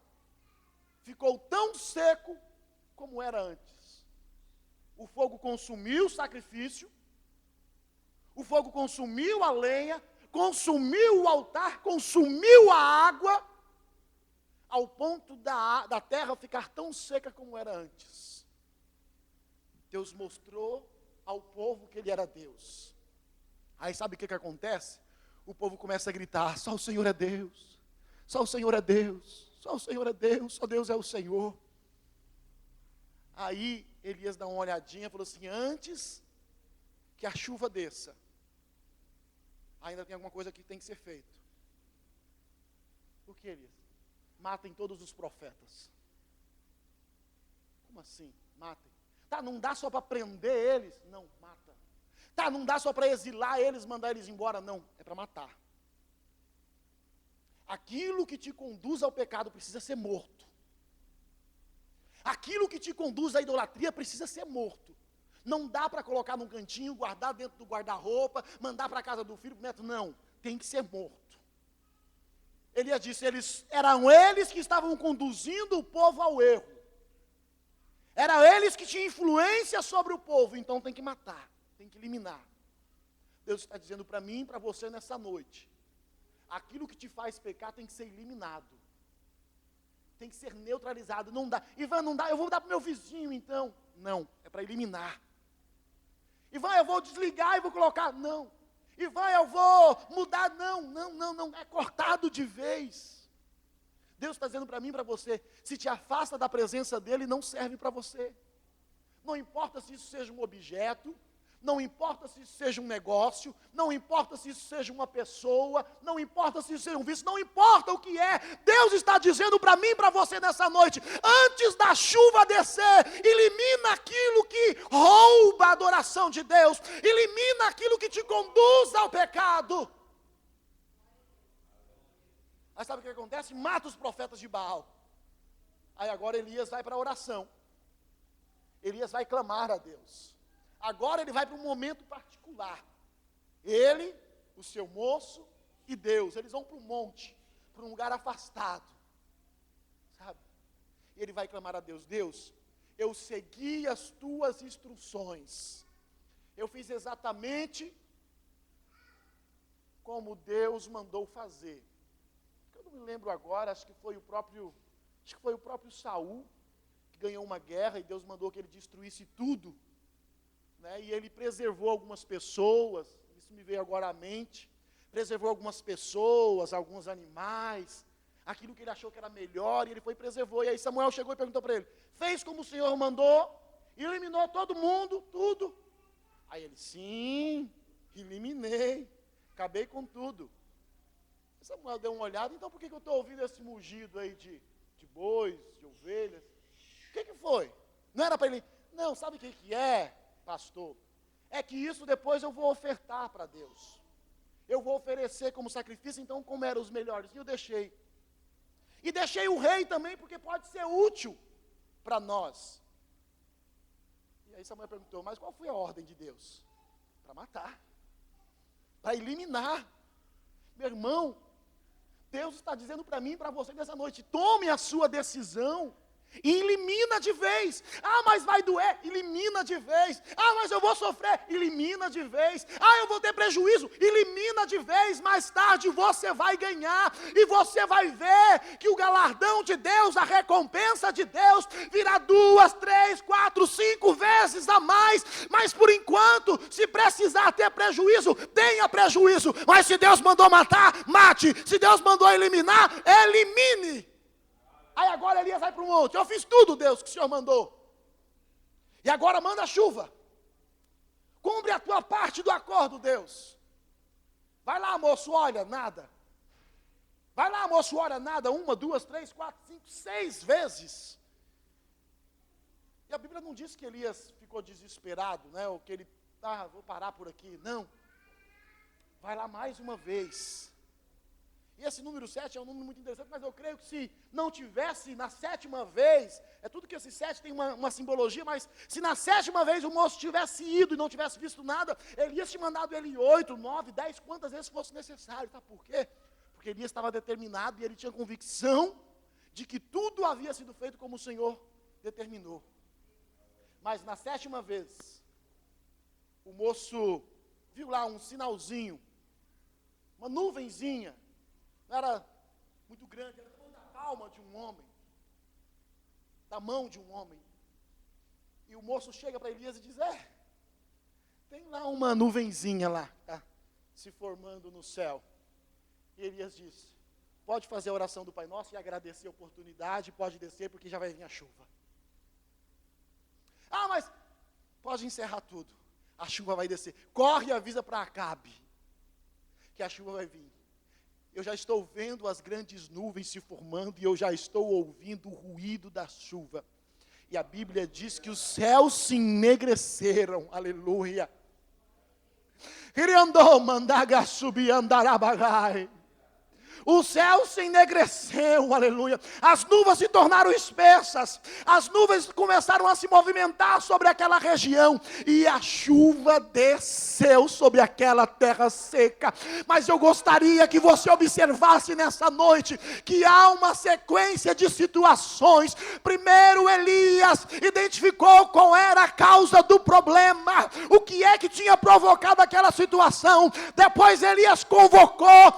Speaker 2: ficou tão seco como era antes. O fogo consumiu o sacrifício, o fogo consumiu a lenha, consumiu o altar, consumiu a água, ao ponto da terra ficar tão seca como era antes. Deus mostrou ao povo que Ele era Deus. Aí sabe o que acontece? O povo começa a gritar, só o Senhor é Deus, só o Senhor é Deus, só o Senhor é Deus, só Deus é o Senhor. Aí Elias dá uma olhadinha e falou assim, antes que a chuva desça, ainda tem alguma coisa que tem que ser feito. O que, Elias? Matem todos os profetas. Como assim? Matem. Tá, não dá só para prender eles? Não, mata. Tá, não dá só para exilar eles, mandar eles embora? Não, é para matar. Aquilo que te conduz ao pecado precisa ser morto. Aquilo que te conduz à idolatria precisa ser morto. Não dá para colocar num cantinho, guardar dentro do guarda-roupa, mandar para a casa do filho, pro neto. Não, tem que ser morto. Elias disse, eram eles que estavam conduzindo o povo ao erro. Era eles que tinham influência sobre o povo, então tem que matar, tem que eliminar. Deus está dizendo para mim e para você nessa noite, aquilo que te faz pecar tem que ser eliminado. Tem que ser neutralizado, não dá. Ivan, não dá, eu vou dar para o meu vizinho então. Não, é para eliminar. Ivan, eu vou desligar e vou colocar, não. Ivan, eu vou mudar, não, é cortado de vez. Deus está dizendo para mim e para você, se te afasta da presença dEle, não serve para você. Não importa se isso seja um objeto, não importa se isso seja um negócio, não importa se isso seja uma pessoa, não importa se isso seja um vício, não importa o que é. Deus está dizendo para mim e para você nessa noite, antes da chuva descer, elimina aquilo que rouba a adoração de Deus, elimina aquilo que te conduz ao pecado. Aí sabe o que acontece? Mata os profetas de Baal. Aí agora Elias vai para a oração. Elias vai clamar a Deus. Agora ele vai para um momento particular. Ele, o seu moço e Deus. Eles vão para um monte, para um lugar afastado. Sabe? E ele vai clamar a Deus. Deus, eu segui as tuas instruções. Eu fiz exatamente como Deus mandou fazer. Eu não me lembro agora, acho que foi o próprio Saul que ganhou uma guerra e Deus mandou que ele destruísse tudo, né? E ele preservou algumas pessoas, isso me veio agora à mente, preservou algumas pessoas, alguns animais, aquilo que ele achou que era melhor, e ele foi e preservou. E aí Samuel chegou e perguntou para ele, fez como o Senhor mandou, eliminou todo mundo, tudo? Aí ele, sim, eliminei, acabei com tudo. Samuel deu uma olhada, então por que eu estou ouvindo esse mugido aí de bois, de ovelhas? O que foi? Não era para ele, não, sabe o que é, pastor? É que isso depois eu vou ofertar para Deus. Eu vou oferecer como sacrifício, então como eram os melhores? E eu deixei. E deixei o rei também, porque pode ser útil para nós. E aí Samuel perguntou, mas qual foi a ordem de Deus? Para matar, para eliminar. Meu irmão, Deus está dizendo para mim e para você nessa noite, tome a sua decisão e elimina de vez. Ah, mas vai doer, elimina de vez. Ah, mas eu vou sofrer, elimina de vez. Ah, eu vou ter prejuízo, elimina de vez. Mais tarde você vai ganhar e você vai ver que o galardão de Deus, a recompensa de Deus virá 2, 3, 4, 5 vezes a mais. Mas por enquanto, se precisar ter prejuízo, tenha prejuízo. Mas se Deus mandou matar, mate. Se Deus mandou eliminar, elimine. Aí agora Elias vai para o monte, eu fiz tudo, Deus, que o Senhor mandou. E agora manda a chuva. Cumpre a tua parte do acordo, Deus. Vai lá, moço, olha, nada. Vai lá, moço, olha, nada. 1, 2, 3, 4, 5, 6 vezes. E a Bíblia não diz que Elias ficou desesperado, né? Ou que ele, vou parar por aqui. Não. Vai lá mais uma vez. E esse número 7 é um número muito interessante, mas eu creio que se não tivesse na 7ª vez, é tudo que esse 7 tem uma simbologia, mas se na 7ª vez o moço tivesse ido e não tivesse visto nada, Elias tinha mandado ele 8, 9, 10, quantas vezes fosse necessário. Sabe por quê? Porque Elias estava determinado e ele tinha convicção de que tudo havia sido feito como o Senhor determinou. Mas na 7ª vez, o moço viu lá um sinalzinho, uma nuvenzinha. Não era muito grande, era da palma de um homem, da mão de um homem. E o moço chega para Elias e diz, tem lá uma nuvenzinha lá, tá, se formando no céu. E Elias diz, pode fazer a oração do Pai Nosso e agradecer a oportunidade, pode descer porque já vai vir a chuva. Ah, mas pode encerrar tudo, a chuva vai descer. Corre e avisa para Acabe que a chuva vai vir. Eu já estou vendo as grandes nuvens se formando e eu já estou ouvindo o ruído da chuva. E a Bíblia diz que os céus se ennegreceram. Aleluia. O céu se enegreceu, aleluia. As nuvens se tornaram espessas. As nuvens começaram a se movimentar sobre aquela região. E a chuva desceu sobre aquela terra seca. Mas eu gostaria que você observasse nessa noite que há uma sequência de situações. Primeiro Elias identificou qual era a causa do problema. O que é que tinha provocado aquela situação. Depois Elias provocou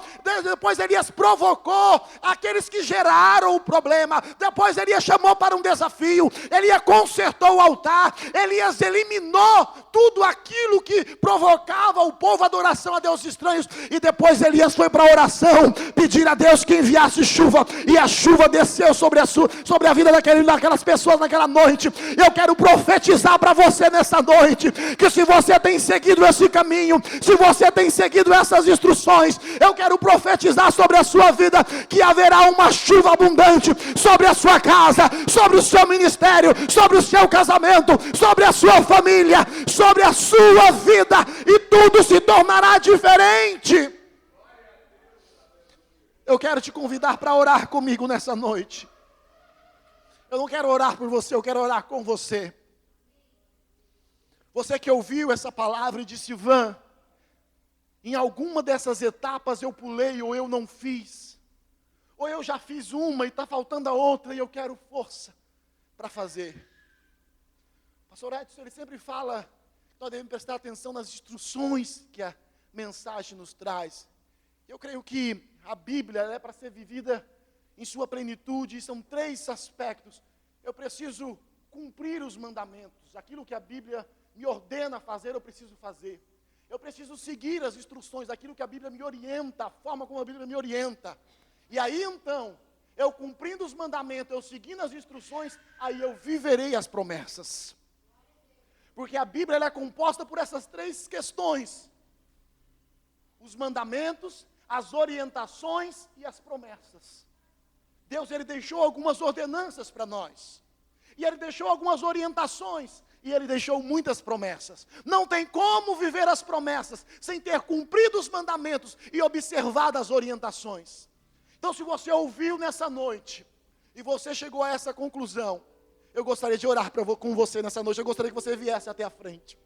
Speaker 2: aqueles que geraram o problema. Depois Elias chamou para um desafio. Elias consertou o altar. Elias eliminou tudo aquilo que provocava o povo a adoração a deuses estranhos. E depois Elias foi para a oração, pedir a Deus que enviasse chuva. E a chuva desceu sobre a vida daquelas pessoas naquela noite. Eu quero profetizar para você nessa noite, que se você tem seguido esse caminho, se você tem seguido essas instruções, eu quero profetizar sobre a sua vida, que haverá uma chuva abundante sobre a sua casa, sobre o seu ministério, sobre o seu casamento, sobre a sua família, sobre a sua vida, e tudo se tornará diferente. Eu quero te convidar para orar comigo nessa noite. Eu não quero orar por você, eu quero orar com você. Você que ouviu essa palavra e disse: Ivan, em alguma dessas etapas eu pulei, ou eu não fiz, ou eu já fiz uma e está faltando a outra, e eu quero força para fazer. O pastor Edson, ele sempre fala que nós devemos prestar atenção nas instruções que a mensagem nos traz. Eu creio que a Bíblia é para ser vivida em sua plenitude, e são 3 aspectos. Eu preciso cumprir os mandamentos, aquilo que a Bíblia me ordena fazer, eu preciso fazer. Eu preciso seguir as instruções, aquilo que a Bíblia me orienta, a forma como a Bíblia me orienta. E aí então, eu cumprindo os mandamentos, eu seguindo as instruções, aí eu viverei as promessas. Porque a Bíblia ela é composta por essas 3 questões: os mandamentos, as orientações e as promessas. Deus, ele deixou algumas ordenanças para nós, e ele deixou algumas orientações, e ele deixou muitas promessas. Não tem como viver as promessas sem ter cumprido os mandamentos e observado as orientações. Então, se você ouviu nessa noite e você chegou a essa conclusão, eu gostaria de orar com você nessa noite. Eu gostaria que você viesse até a frente.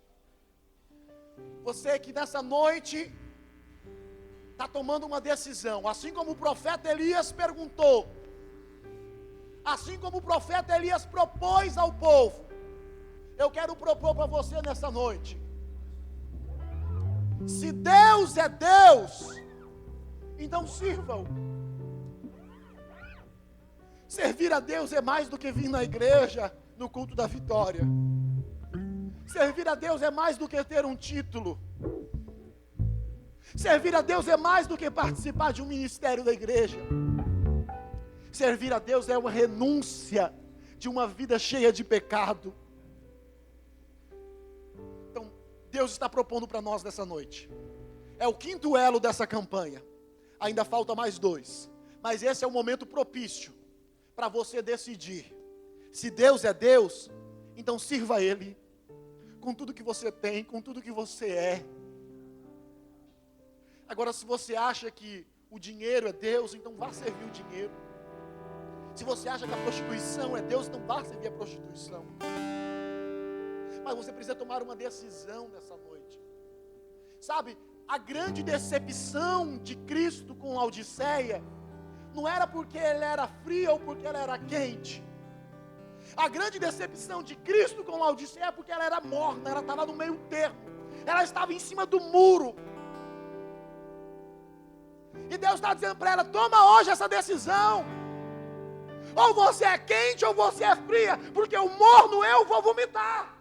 Speaker 2: Você que nessa noite está tomando uma decisão, assim como o profeta Elias perguntou, assim como o profeta Elias propôs ao povo, eu quero propor para você nessa noite: se Deus é Deus, então sirva-o. Servir a Deus é mais do que vir na igreja no culto da vitória. Servir a Deus é mais do que ter um título. Servir a Deus é mais do que participar de um ministério da igreja. Servir a Deus é uma renúncia de uma vida cheia de pecado. Então, Deus está propondo para nós nessa noite. É o 5º elo dessa campanha. Ainda falta mais 2. Mas esse é o momento propício para você decidir. Se Deus é Deus, então sirva a Ele com tudo que você tem, com tudo que você é. Agora, se você acha que o dinheiro é Deus, então vá servir o dinheiro. Se você acha que a prostituição é Deus, então vá servir a prostituição. Mas você precisa tomar uma decisão nessa noite. Sabe, a grande decepção de Cristo com Laodiceia não era porque ele era frio ou porque ela era quente. A grande decepção de Cristo com Laodiceia é porque ela era morna, ela estava no meio termo. Ela estava em cima do muro. E Deus está dizendo para ela: toma hoje essa decisão. Ou você é quente ou você é fria, porque o morno eu vou vomitar.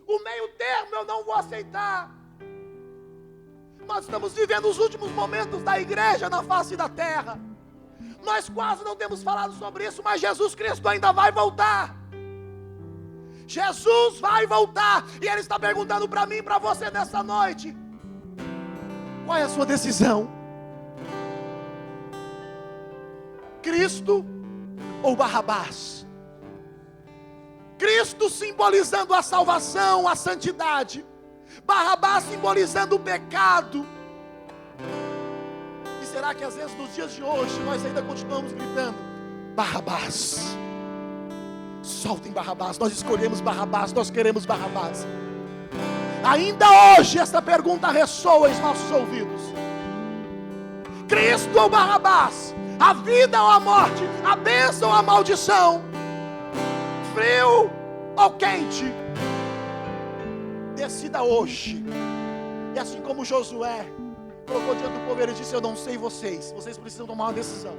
Speaker 2: O meio termo eu não vou aceitar. Nós estamos vivendo os últimos momentos da igreja na face da terra. Nós quase não temos falado sobre isso, mas Jesus Cristo ainda vai voltar. Jesus vai voltar, e Ele está perguntando para mim e para você nessa noite: qual é a sua decisão? Cristo ou Barrabás? Cristo simbolizando a salvação, a santidade. Barrabás simbolizando o pecado. E será que às vezes nos dias de hoje nós ainda continuamos gritando: Barrabás, soltem Barrabás, nós escolhemos Barrabás, nós queremos Barrabás? Ainda hoje essa pergunta ressoa em nossos ouvidos: Cristo ou Barrabás? A vida ou a morte? A bênção ou a maldição? Frio ou quente? Decida hoje. E assim como Josué colocou diante do povo, ele disse: eu não sei vocês precisam tomar uma decisão,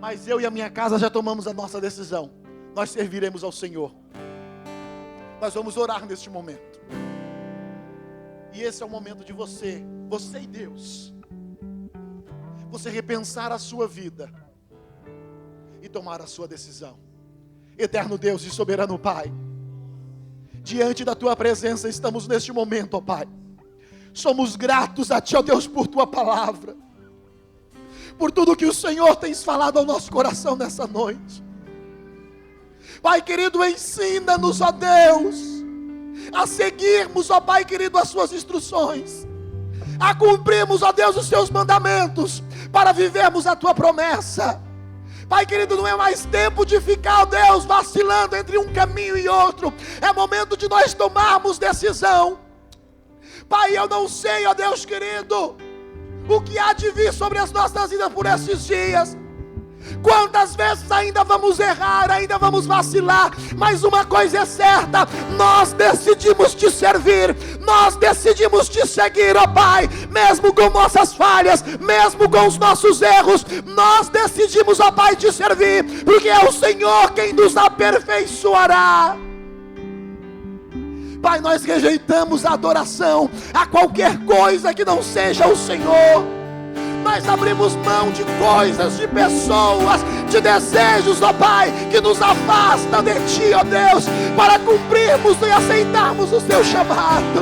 Speaker 2: mas eu e a minha casa já tomamos a nossa decisão. Nós serviremos ao Senhor. Nós vamos orar neste momento. E esse é o momento de você e Deus, você repensar a sua vida e tomar a sua decisão. Eterno Deus e soberano Pai, diante da Tua presença estamos neste momento, ó Pai. Somos gratos a Ti, ó Deus, por Tua palavra, por tudo que o Senhor tem falado ao nosso coração nessa noite. Pai querido, ensina-nos, ó Deus, a seguirmos, ó Pai querido, as Suas instruções, a cumprirmos, ó Deus, os Seus mandamentos, para vivermos a Tua promessa. Pai querido, não é mais tempo de ficar, ó Deus, vacilando entre um caminho e outro. É momento de nós tomarmos decisão. Pai, eu não sei, ó Deus querido, o que há de vir sobre as nossas vidas por esses dias. Quantas vezes ainda vamos errar, ainda vamos vacilar, mas uma coisa é certa: nós decidimos Te servir, nós decidimos Te seguir, ó Pai, mesmo com nossas falhas, mesmo com os nossos erros, nós decidimos, ó Pai, Te servir, porque é o Senhor quem nos aperfeiçoará. Pai, nós rejeitamos a adoração a qualquer coisa que não seja o Senhor. Nós abrimos mão de coisas, de pessoas, de desejos, ó Pai, que nos afastam de Ti, ó Deus, para cumprirmos e aceitarmos o Teu chamado.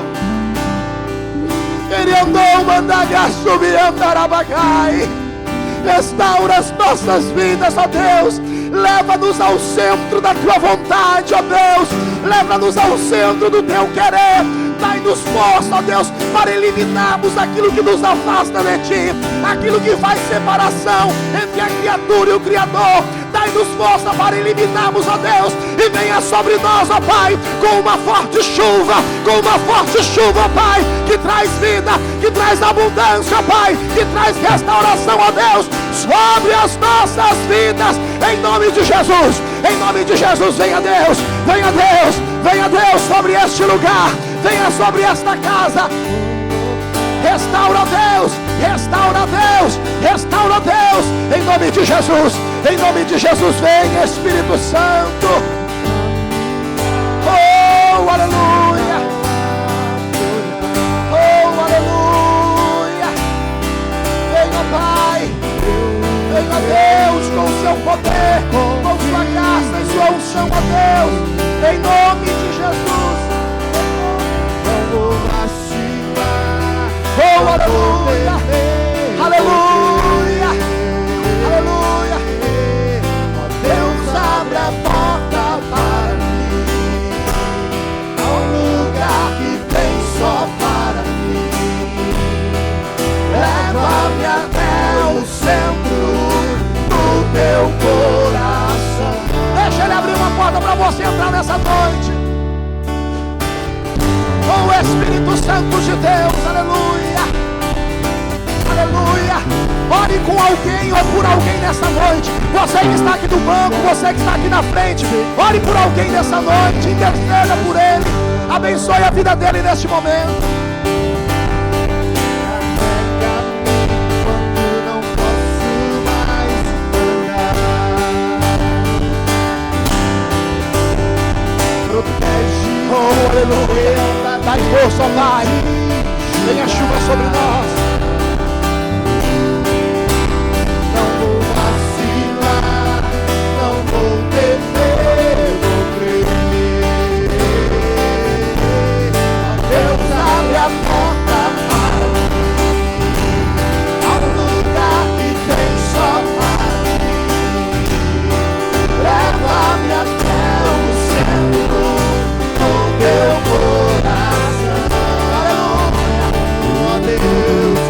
Speaker 2: Restaura as nossas vidas, ó Deus. Leva-nos ao centro da Tua vontade, ó Deus. Leva-nos ao centro do Teu querer. Dai-nos força, ó Deus, para eliminarmos aquilo que nos afasta de Ti, aquilo que faz separação entre a criatura e o Criador. Dai-nos força para eliminarmos, ó Deus, e venha sobre nós, ó Pai, com uma forte chuva, ó Pai, que traz vida, que traz abundância, ó Pai, que traz restauração, ó Deus, sobre as nossas vidas, em nome de Jesus. Em nome de Jesus, venha Deus, venha Deus, venha Deus sobre este lugar, venha sobre esta casa. Restaura Deus, restaura Deus, restaura Deus, em nome de Jesus, vem Espírito Santo. Oh, aleluia, oh, aleluia. Venha Pai, venha Deus com o Seu poder, com Sua graça e Sua unção, ó Deus, em nome de Jesus. Oh, aleluia, aleluia, aleluia. Deus abre a porta para mim, a um lugar que tem só para mim. Leva-me até o centro do Teu coração. Deixa Ele abrir uma porta para você entrar nessa noite. Oh, Espírito Santo de Deus, aleluia, aleluia. Ore com alguém ou por alguém nessa noite. Você que está aqui no banco, você que está aqui na frente, ore por alguém nessa noite, interceda por ele, abençoe a vida dele neste momento. Oh, aleluia. Dai força, ó Pai. Venha chuva sobre nós. Não vou vacilar, não vou temer, vou crer. Deus abre a porta para mim, há um lugar que tem só para mim. Leva-me até o centro do Teu coração. Aleluia, ó Deus.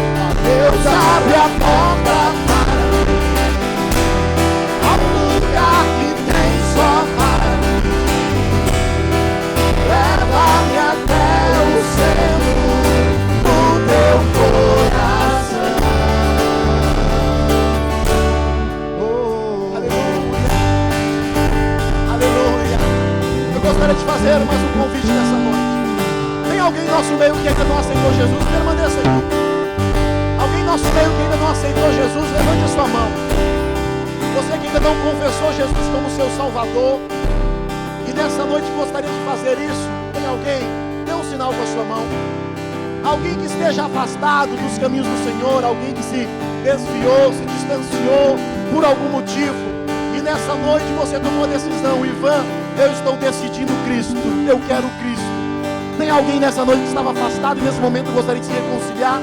Speaker 2: meio que ainda não aceitou Jesus, permaneça aqui. Alguém nosso meio que ainda não aceitou Jesus, levante a sua mão. Você que ainda não confessou Jesus como seu Salvador, e nessa noite gostaria de fazer isso, tem alguém? Dê um sinal com a sua mão. Alguém que esteja afastado dos caminhos do Senhor, alguém que se desviou, se distanciou por algum motivo, e nessa noite você tomou a decisão: Ivan, eu estou decidindo Cristo, eu quero Cristo. Tem alguém nessa noite que estava afastado e nesse momento gostaria de se reconciliar?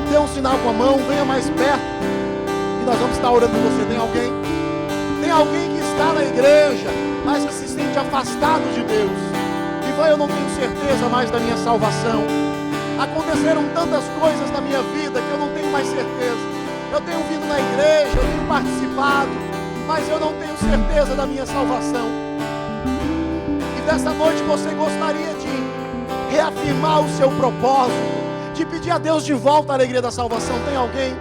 Speaker 2: Dê um sinal com a mão, venha mais perto, e nós vamos estar orando por você. Tem alguém? Tem alguém que está na igreja, mas que se sente afastado de Deus? Ivan, eu não tenho certeza mais da minha salvação. Aconteceram tantas coisas na minha vida que eu não tenho mais certeza. Eu tenho vindo na igreja, eu tenho participado, mas eu não tenho certeza da minha salvação. E dessa noite você gostaria de reafirmar o seu propósito, de pedir a Deus de volta a alegria da salvação. Tem alguém?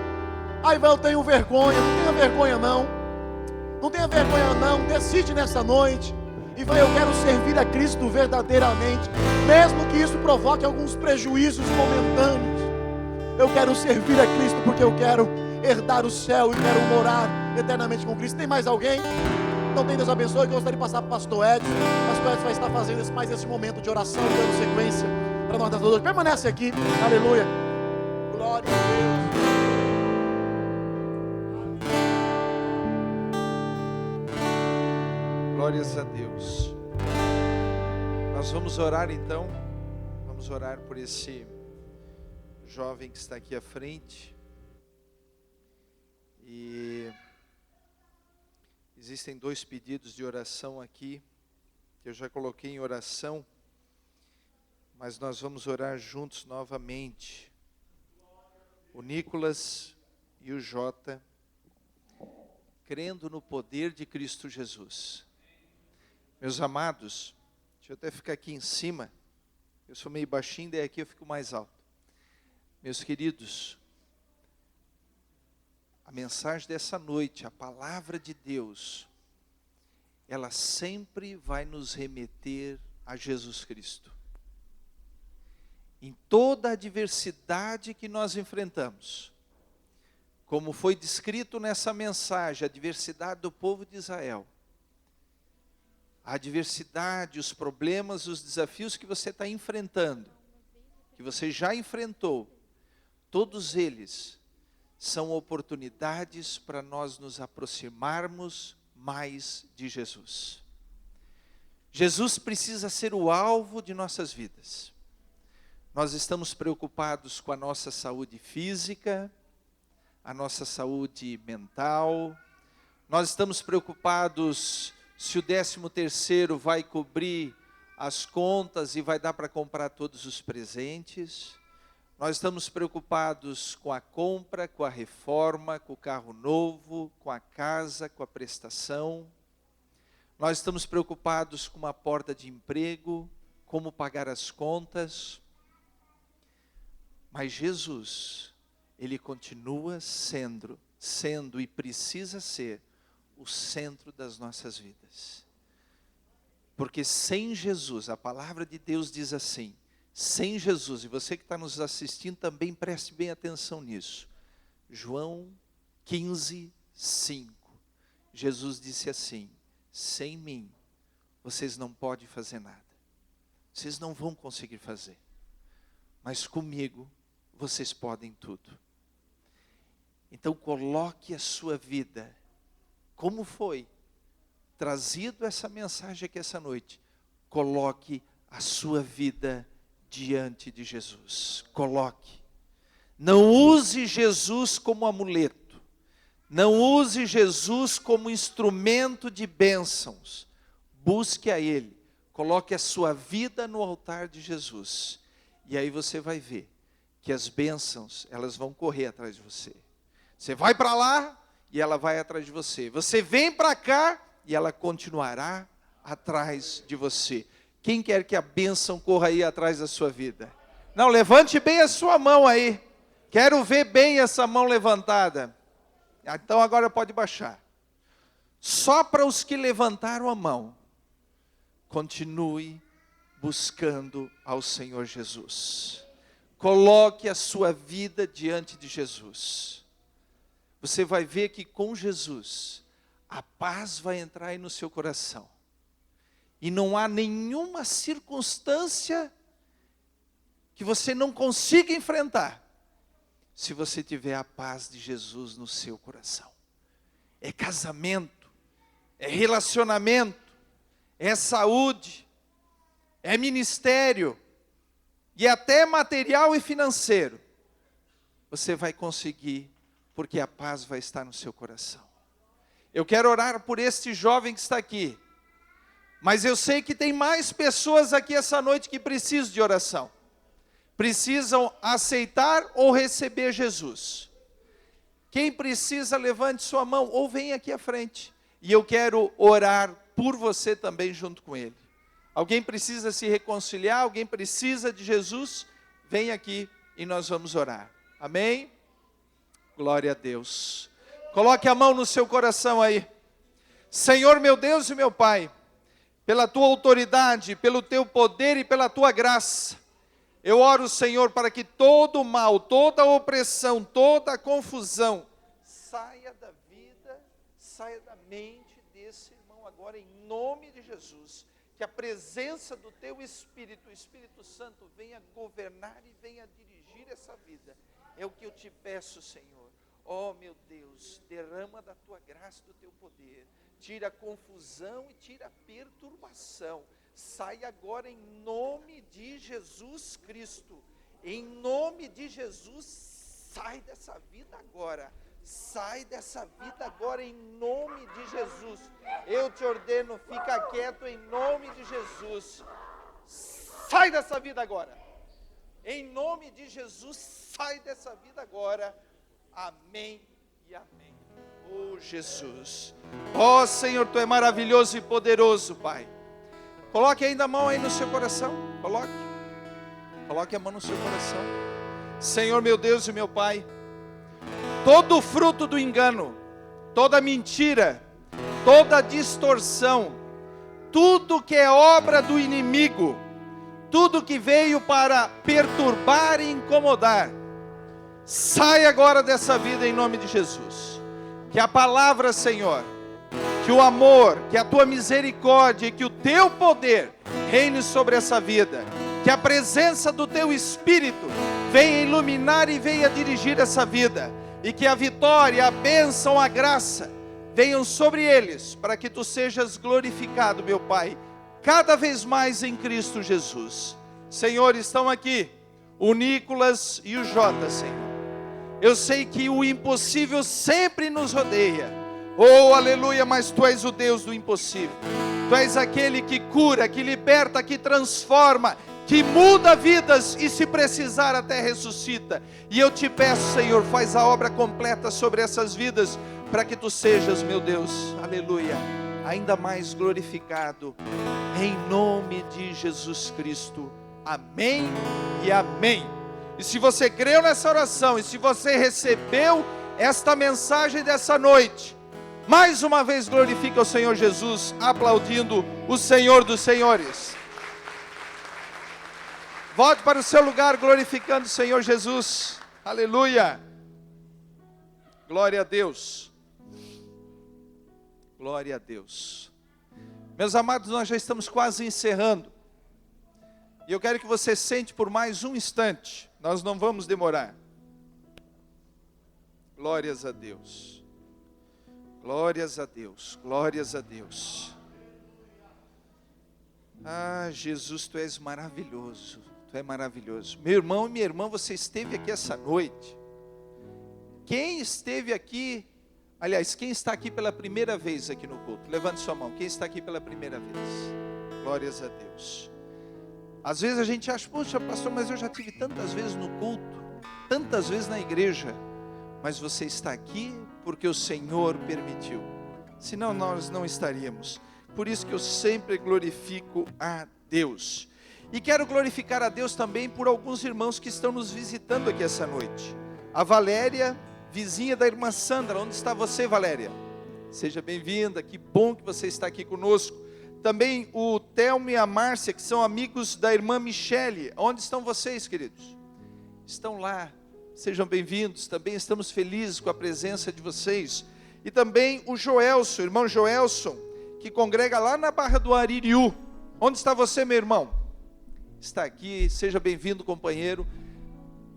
Speaker 2: Aí eu tenho vergonha. Não tenha vergonha não. Não tenha vergonha não. Decide nessa noite. E vai, eu quero servir a Cristo verdadeiramente, mesmo que isso provoque alguns prejuízos momentâneos. Eu quero servir a Cristo porque eu quero herdar o céu e quero morar eternamente com Cristo. Tem mais alguém? Então tem, Deus abençoe. Eu gostaria de passar para o pastor Edson. O pastor Edson vai estar fazendo mais esse momento de oração, dando sequência para nós das duas. Permanece aqui, aleluia, glória a Deus.
Speaker 3: Glórias a Deus. Nós vamos orar então. Vamos orar por esse jovem que está aqui à frente. E existem 2 pedidos de oração aqui, que eu já coloquei em oração, mas nós vamos orar juntos novamente. O Nicolas e o Jota, crendo no poder de Cristo Jesus. Meus amados, deixa eu até ficar aqui em cima, eu sou meio baixinho, daí aqui eu fico mais alto. Meus queridos, a mensagem dessa noite, a palavra de Deus, ela sempre vai nos remeter a Jesus Cristo. Em toda a adversidade que nós enfrentamos, como foi descrito nessa mensagem, a adversidade do povo de Israel, a adversidade, os problemas, os desafios que você está enfrentando, que você já enfrentou, todos eles são oportunidades para nós nos aproximarmos mais de Jesus. Jesus precisa ser o alvo de nossas vidas. Nós estamos preocupados com a nossa saúde física, a nossa saúde mental, nós estamos preocupados se o 13º vai cobrir as contas e vai dar para comprar todos os presentes. Nós estamos preocupados com a compra, com a reforma, com o carro novo, com a casa, com a prestação. Nós estamos preocupados com uma porta de emprego, como pagar as contas. Mas Jesus, Ele continua sendo e precisa ser o centro das nossas vidas. Porque sem Jesus, a palavra de Deus diz assim, sem Jesus, e você que está nos assistindo também preste bem atenção nisso. João 15, 5. Jesus disse assim, sem mim, vocês não podem fazer nada. Vocês não vão conseguir fazer. Mas comigo, vocês podem tudo. Então coloque a sua vida, como foi trazido essa mensagem aqui essa noite, coloque a sua vida diante de Jesus. Coloque. Não use Jesus como amuleto. Não use Jesus como instrumento de bênçãos. Busque a Ele. Coloque a sua vida no altar de Jesus. E aí você vai ver que as bênçãos, elas vão correr atrás de você. Você vai para lá e ela vai atrás de você. Você vem para cá e ela continuará atrás de você. Quem quer que a bênção corra aí atrás da sua vida? Não, levante bem a sua mão aí. Quero ver bem essa mão levantada. Então agora pode baixar. Só para os que levantaram a mão, continue buscando ao Senhor Jesus. Coloque a sua vida diante de Jesus. Você vai ver que com Jesus, a paz vai entrar aí no seu coração. E não há nenhuma circunstância que você não consiga enfrentar, se você tiver a paz de Jesus no seu coração. É casamento, é relacionamento, é saúde, é ministério, e até material e financeiro. Você vai conseguir, porque a paz vai estar no seu coração. Eu quero orar por este jovem que está aqui, mas eu sei que tem mais pessoas aqui essa noite que precisam de oração. Precisam aceitar ou receber Jesus. Quem precisa, levante sua mão ou venha aqui à frente. E eu quero orar por você também junto com ele. Alguém precisa se reconciliar, alguém precisa de Jesus, vem aqui e nós vamos orar. Amém? Glória a Deus. Coloque a mão no seu coração aí. Senhor meu Deus e meu Pai, pela tua autoridade, pelo teu poder e pela tua graça, eu oro, Senhor, para que todo o mal, toda a opressão, toda a confusão saia da vida, saia da mente desse irmão agora, em nome de Jesus. Que a presença do teu Espírito, o Espírito Santo, venha governar e venha dirigir essa vida. É o que eu te peço, Senhor. Oh, meu Deus, derrama da tua graça, do teu poder. Tira a confusão e tira a perturbação. Sai agora em nome de Jesus Cristo. Em nome de Jesus, sai dessa vida agora. Sai dessa vida agora em nome de Jesus. Eu te ordeno, fica quieto em nome de Jesus. Sai dessa vida agora. Em nome de Jesus, sai dessa vida agora. Amém e amém. Oh Jesus. Oh Senhor, tu é maravilhoso e poderoso, Pai. Coloque ainda a mão aí no seu coração. Coloque a mão no seu coração. Senhor meu Deus e meu Pai, todo fruto do engano, toda mentira, toda distorção, tudo que é obra do inimigo, tudo que veio para perturbar e incomodar, sai agora dessa vida em nome de Jesus. Que a palavra, Senhor, que o amor, que a tua misericórdia e que o teu poder reine sobre essa vida. Que a presença do teu Espírito venha iluminar e venha dirigir essa vida. E que a vitória, a bênção, a graça venham sobre eles, para que tu sejas glorificado, meu Pai, cada vez mais em Cristo Jesus. Senhor, estão aqui o Nicolas e o Jota, Senhor. Eu sei que o impossível sempre nos rodeia. Oh, aleluia, mas tu és o Deus do impossível. Tu és aquele que cura, que liberta, que transforma, que muda vidas e se precisar até ressuscita. E eu te peço, Senhor, faz a obra completa sobre essas vidas, para que tu sejas, meu Deus, aleluia, ainda mais glorificado, em nome de Jesus Cristo. Amém e amém. E se você creu nessa oração, e se você recebeu esta mensagem dessa noite, mais uma vez glorifica o Senhor Jesus, aplaudindo o Senhor dos Senhores. Volte para o seu lugar glorificando o Senhor Jesus. Aleluia. Glória a Deus. Glória a Deus. Meus amados, nós já estamos quase encerrando. E eu quero que você sente por mais um instante. Nós não vamos demorar. Glórias a Deus. Glórias a Deus, glórias a Deus. Ah, Jesus, tu és maravilhoso, tu é maravilhoso. Meu irmão e minha irmã, você esteve aqui essa noite. Quem esteve aqui, aliás, quem está aqui pela primeira vez aqui no culto? Levante sua mão, quem está aqui pela primeira vez? Glórias a Deus. Às vezes a gente acha, poxa pastor, mas eu já tive tantas vezes no culto, tantas vezes na igreja. Mas você está aqui porque o Senhor permitiu. Senão nós não estaríamos. Por isso que eu sempre glorifico a Deus. E quero glorificar a Deus também por alguns irmãos que estão nos visitando aqui essa noite. A Valéria, vizinha da irmã Sandra. Onde está você, Valéria? Seja bem-vinda, que bom que você está aqui conosco. Também o Telmo e a Márcia, que são amigos da irmã Michele. Onde estão vocês, queridos? Estão lá. Sejam bem-vindos. Também estamos felizes com a presença de vocês. E também o Joelson, o irmão Joelson, que congrega lá na Barra do Aririú. Onde está você, meu irmão? Está aqui. Seja bem-vindo, companheiro.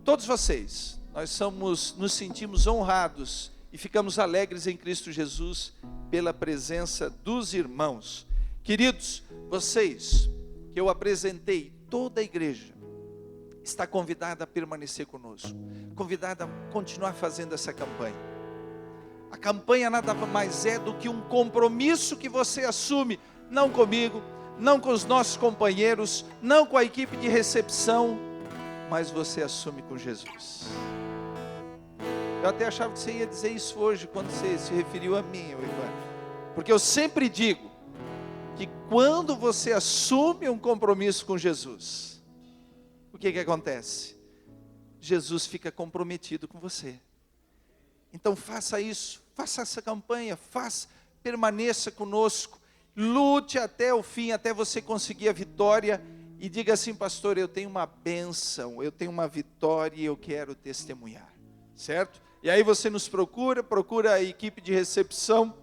Speaker 3: Todos vocês, nós nos sentimos honrados e ficamos alegres em Cristo Jesus pela presença dos irmãos. Queridos, vocês que eu apresentei, toda a igreja está convidada a permanecer conosco, convidada a continuar fazendo essa campanha. A campanha nada mais é do que um compromisso que você assume, não comigo, não com os nossos companheiros, não com a equipe de recepção, mas você assume com Jesus. Eu até achava que você ia dizer isso hoje, quando você se referiu a mim, Ivan, porque eu sempre digo, que quando você assume um compromisso com Jesus, o que acontece? Jesus fica comprometido com você. Então faça isso, faça essa campanha, permaneça conosco, lute até o fim, até você conseguir a vitória, e diga assim: pastor, eu tenho uma bênção, eu tenho uma vitória e eu quero testemunhar, certo? E aí você nos procura a equipe de recepção,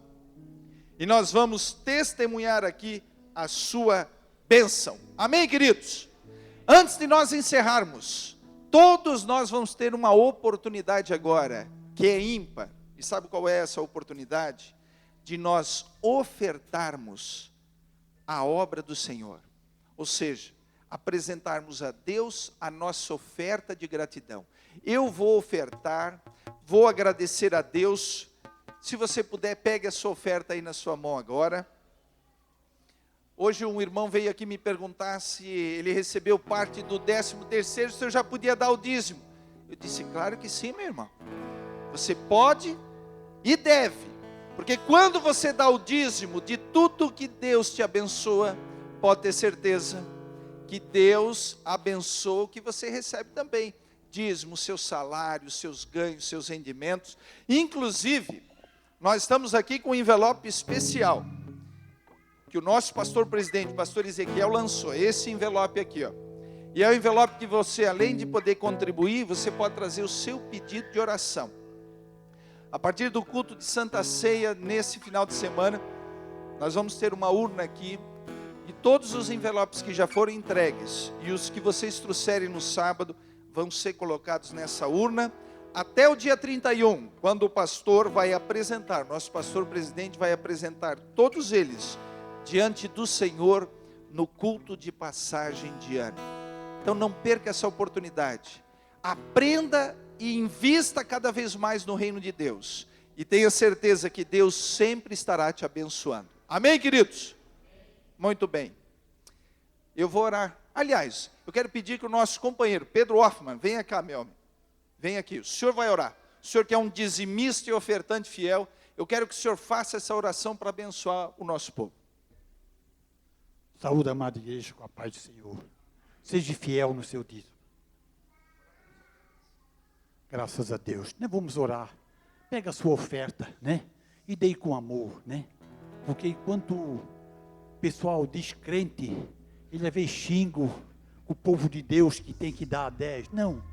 Speaker 3: e nós vamos testemunhar aqui a sua bênção. Amém, queridos? Antes de nós encerrarmos, todos nós vamos ter uma oportunidade agora, que é ímpar. E sabe qual é essa oportunidade? De nós ofertarmos a obra do Senhor. Ou seja, apresentarmos a Deus a nossa oferta de gratidão. Eu vou ofertar, vou agradecer a Deus. Se você puder, pegue a sua oferta aí na sua mão agora. Hoje um irmão veio aqui me perguntar se ele recebeu parte do 13º, se eu já podia dar o dízimo. Eu disse: claro que sim, meu irmão. Você pode e deve. Porque quando você dá o dízimo de tudo que Deus te abençoa, pode ter certeza que Deus abençoa o que você recebe também. Dízimo, seu salário, seus ganhos, seus rendimentos. Inclusive, nós estamos aqui com um envelope especial, que o nosso pastor presidente, pastor Ezequiel, lançou. Esse envelope aqui, ó. E é o envelope que você, além de poder contribuir, você pode trazer o seu pedido de oração. A partir do culto de Santa Ceia, nesse final de semana, nós vamos ter uma urna aqui, e todos os envelopes que já foram entregues, e os que vocês trouxerem no sábado, vão ser colocados nessa urna, até o dia 31, quando o pastor vai apresentar, nosso pastor presidente vai apresentar todos eles diante do Senhor no culto de passagem de ano. Então não perca essa oportunidade. Aprenda e invista cada vez mais no reino de Deus. E tenha certeza que Deus sempre estará te abençoando. Amém, queridos? Muito bem. Eu vou orar. Aliás, eu quero pedir que o nosso companheiro Pedro Hoffman, venha cá, meu homem. Vem aqui, o senhor vai orar. O senhor que é um dizimista e ofertante fiel, eu quero que o senhor faça essa oração para abençoar o nosso povo.
Speaker 4: Saúde, amada igreja, com a paz do Senhor. Seja fiel no seu dízimo. Graças a Deus. Né? Vamos orar. Pega a sua oferta, né? E dê com amor, né? Porque enquanto o pessoal descrente, ele às vezes xinga o povo de Deus que tem que dar a 10. Não.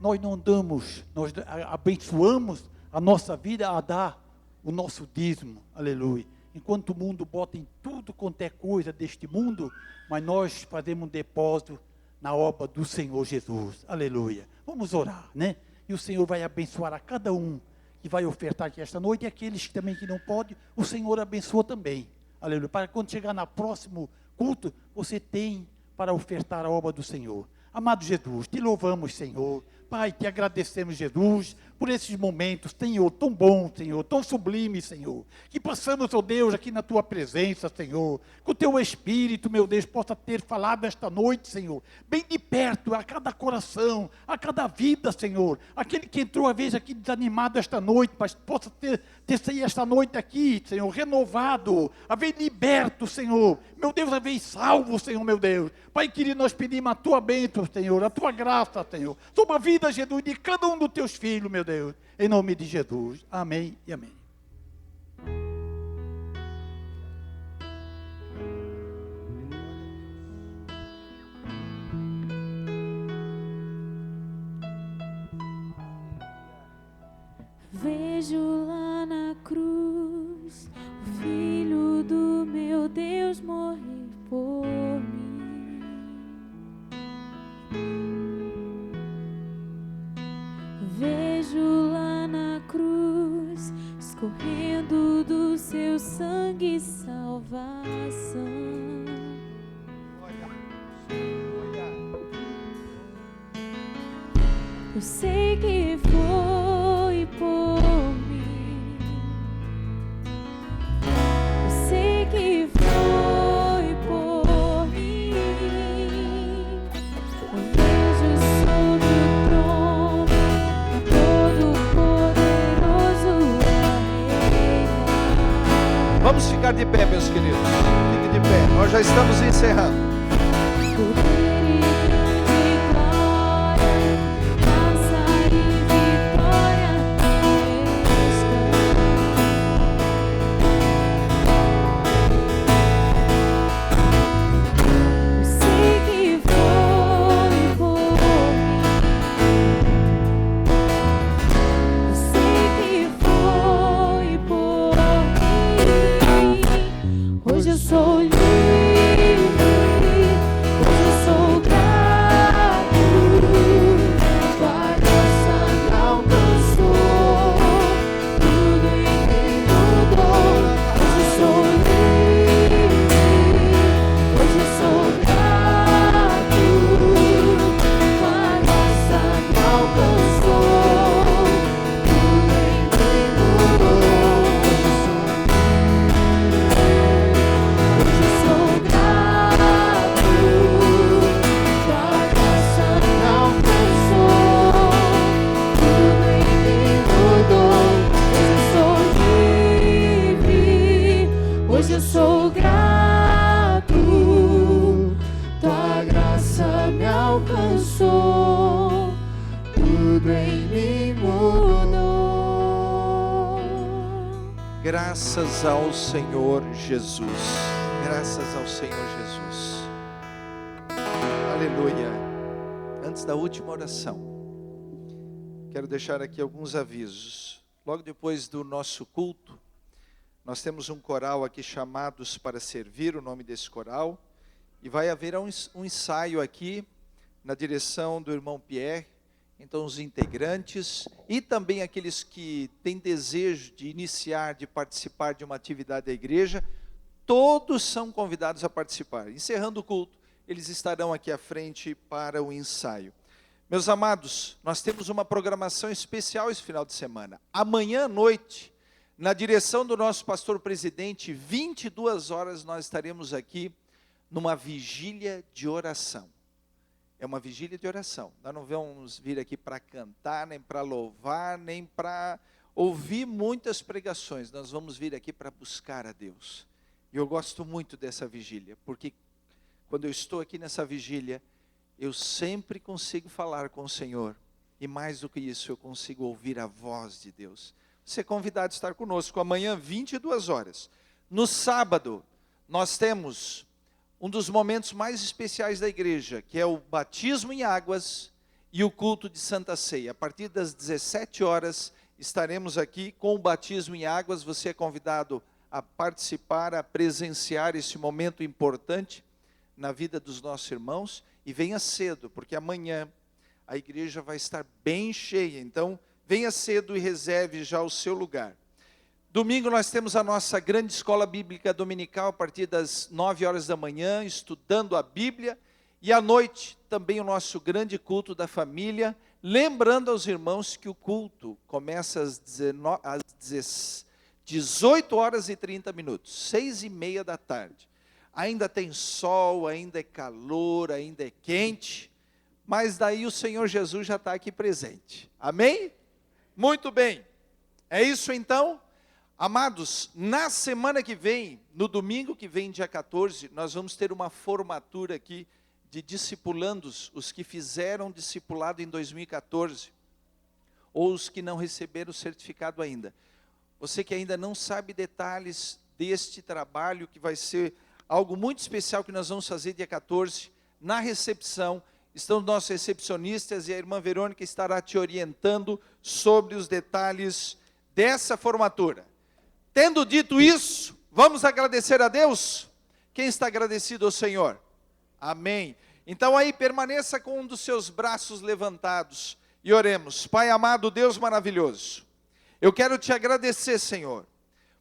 Speaker 4: Nós não damos, nós abençoamos a nossa vida a dar o nosso dízimo, aleluia. Enquanto o mundo bota em tudo quanto é coisa deste mundo, mas nós fazemos um depósito na obra do Senhor Jesus, aleluia. Vamos orar, né? E o Senhor vai abençoar a cada um que vai ofertar aqui esta noite, e aqueles que também que não podem, o Senhor abençoa também, aleluia. Para quando chegar no próximo culto, você tem para ofertar a obra do Senhor. Amado Jesus, te louvamos, Senhor. Pai, te agradecemos, Jesus, por esses momentos, Senhor, tão bom, Senhor, tão sublime, Senhor, que passamos, ó Deus, aqui na tua presença, Senhor, que o teu Espírito, meu Deus, possa ter falado esta noite, Senhor, bem de perto, a cada coração, a cada vida, Senhor, aquele que entrou a vez aqui desanimado esta noite, mas possa ter saído esta noite aqui, Senhor, renovado, a vez liberto, Senhor, meu Deus, a vez salvo, Senhor, meu Deus. Pai querido, nós pedimos a tua bênção, Senhor, a tua graça, Senhor, sobre a vida, Jesus, de cada um dos teus filhos, meu Deus, em nome de Jesus, amém e amém.
Speaker 5: Vejo lá na cruz o Filho do meu Deus morrer por mim. Vejo lá na cruz escorrendo do seu sangue salvação. Eu sei que foi por mim. Eu sei que foi por mim. Eu vejo sobre o trono todo-poderoso a reinar.
Speaker 3: Vamos ficar de pé, meus queridos. Fique de pé. Nós já estamos encerrando.
Speaker 5: Hoje eu sou livre.
Speaker 3: Graças ao Senhor Jesus. Graças ao Senhor Jesus. Aleluia. Antes da última oração, quero deixar aqui alguns avisos. Logo depois do nosso culto, nós temos um coral aqui chamados para servir, o nome desse coral, e vai haver um ensaio aqui na direção do irmão Pierre. Então os integrantes e também aqueles que têm desejo de iniciar, de participar de uma atividade da igreja, todos são convidados a participar. Encerrando o culto, eles estarão aqui à frente para o ensaio. Meus amados, nós temos uma programação especial esse final de semana. Amanhã à noite, na direção do nosso pastor presidente, 22 horas nós estaremos aqui numa vigília de oração. É uma vigília de oração. Nós não vamos vir aqui para cantar, nem para louvar, nem para ouvir muitas pregações. Nós vamos vir aqui para buscar a Deus. E eu gosto muito dessa vigília, porque quando eu estou aqui nessa vigília, eu sempre consigo falar com o Senhor. E mais do que isso, eu consigo ouvir a voz de Deus. Você é convidado a estar conosco amanhã, 22 horas. No sábado, nós temos um dos momentos mais especiais da igreja, que é o batismo em águas e o culto de Santa Ceia. A partir das 17 horas, estaremos aqui com o batismo em águas. Você é convidado a participar, a presenciar esse momento importante na vida dos nossos irmãos. E venha cedo, porque amanhã a igreja vai estar bem cheia. Então, venha cedo e reserve já o seu lugar. Domingo nós temos a nossa grande escola bíblica dominical a partir das 9 horas da manhã, estudando a Bíblia. E à noite também o nosso grande culto da família. Lembrando aos irmãos que o culto começa às 18 horas e 30 minutos, 6:30 da tarde. Ainda tem sol, ainda é calor, ainda é quente. Mas daí o Senhor Jesus já está aqui presente. Amém? Muito bem. É isso então? Amados, na semana que vem, no domingo que vem, dia 14, nós vamos ter uma formatura aqui de discipulandos, os que fizeram discipulado em 2014, ou os que não receberam o certificado ainda. Você que ainda não sabe detalhes deste trabalho, que vai ser algo muito especial que nós vamos fazer dia 14, na recepção, estão os nossos recepcionistas e a irmã Verônica estará te orientando sobre os detalhes dessa formatura. Tendo dito isso, vamos agradecer a Deus? Quem está agradecido ao Senhor? Amém. Então aí permaneça com um dos seus braços levantados e oremos. Pai amado, Deus maravilhoso, eu quero te agradecer, Senhor,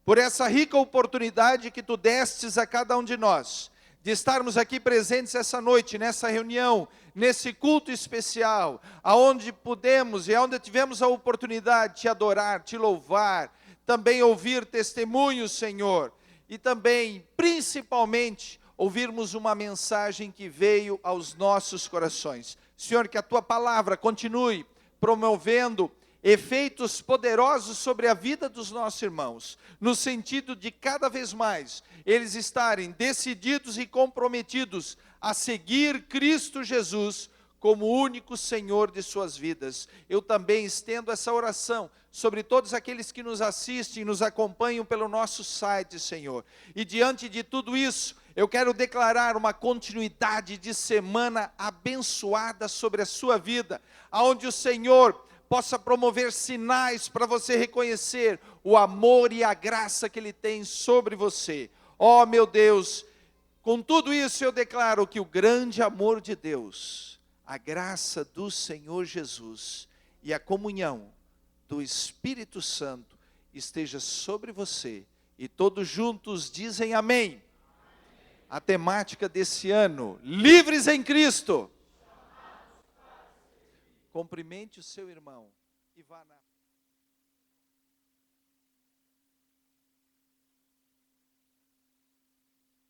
Speaker 3: por essa rica oportunidade que tu destes a cada um de nós, de estarmos aqui presentes essa noite, nessa reunião, nesse culto especial, aonde pudemos e aonde tivemos a oportunidade de te adorar, te louvar, também ouvir testemunhos, Senhor, e também, principalmente, ouvirmos uma mensagem que veio aos nossos corações. Senhor, que a tua palavra continue promovendo efeitos poderosos sobre a vida dos nossos irmãos, no sentido de cada vez mais eles estarem decididos e comprometidos a seguir Cristo Jesus como o único Senhor de suas vidas. Eu também estendo essa oração sobre todos aqueles que nos assistem, nos acompanham pelo nosso site, Senhor. E diante de tudo isso, eu quero declarar uma continuidade de semana abençoada sobre a sua vida, aonde o Senhor possa promover sinais para você reconhecer o amor e a graça que Ele tem sobre você. Ó meu Deus, com tudo isso eu declaro que o grande amor de Deus, a graça do Senhor Jesus e a comunhão do Espírito Santo esteja sobre você. E todos juntos dizem amém. A temática desse ano, livres em Cristo. Cumprimente o seu irmão e vá na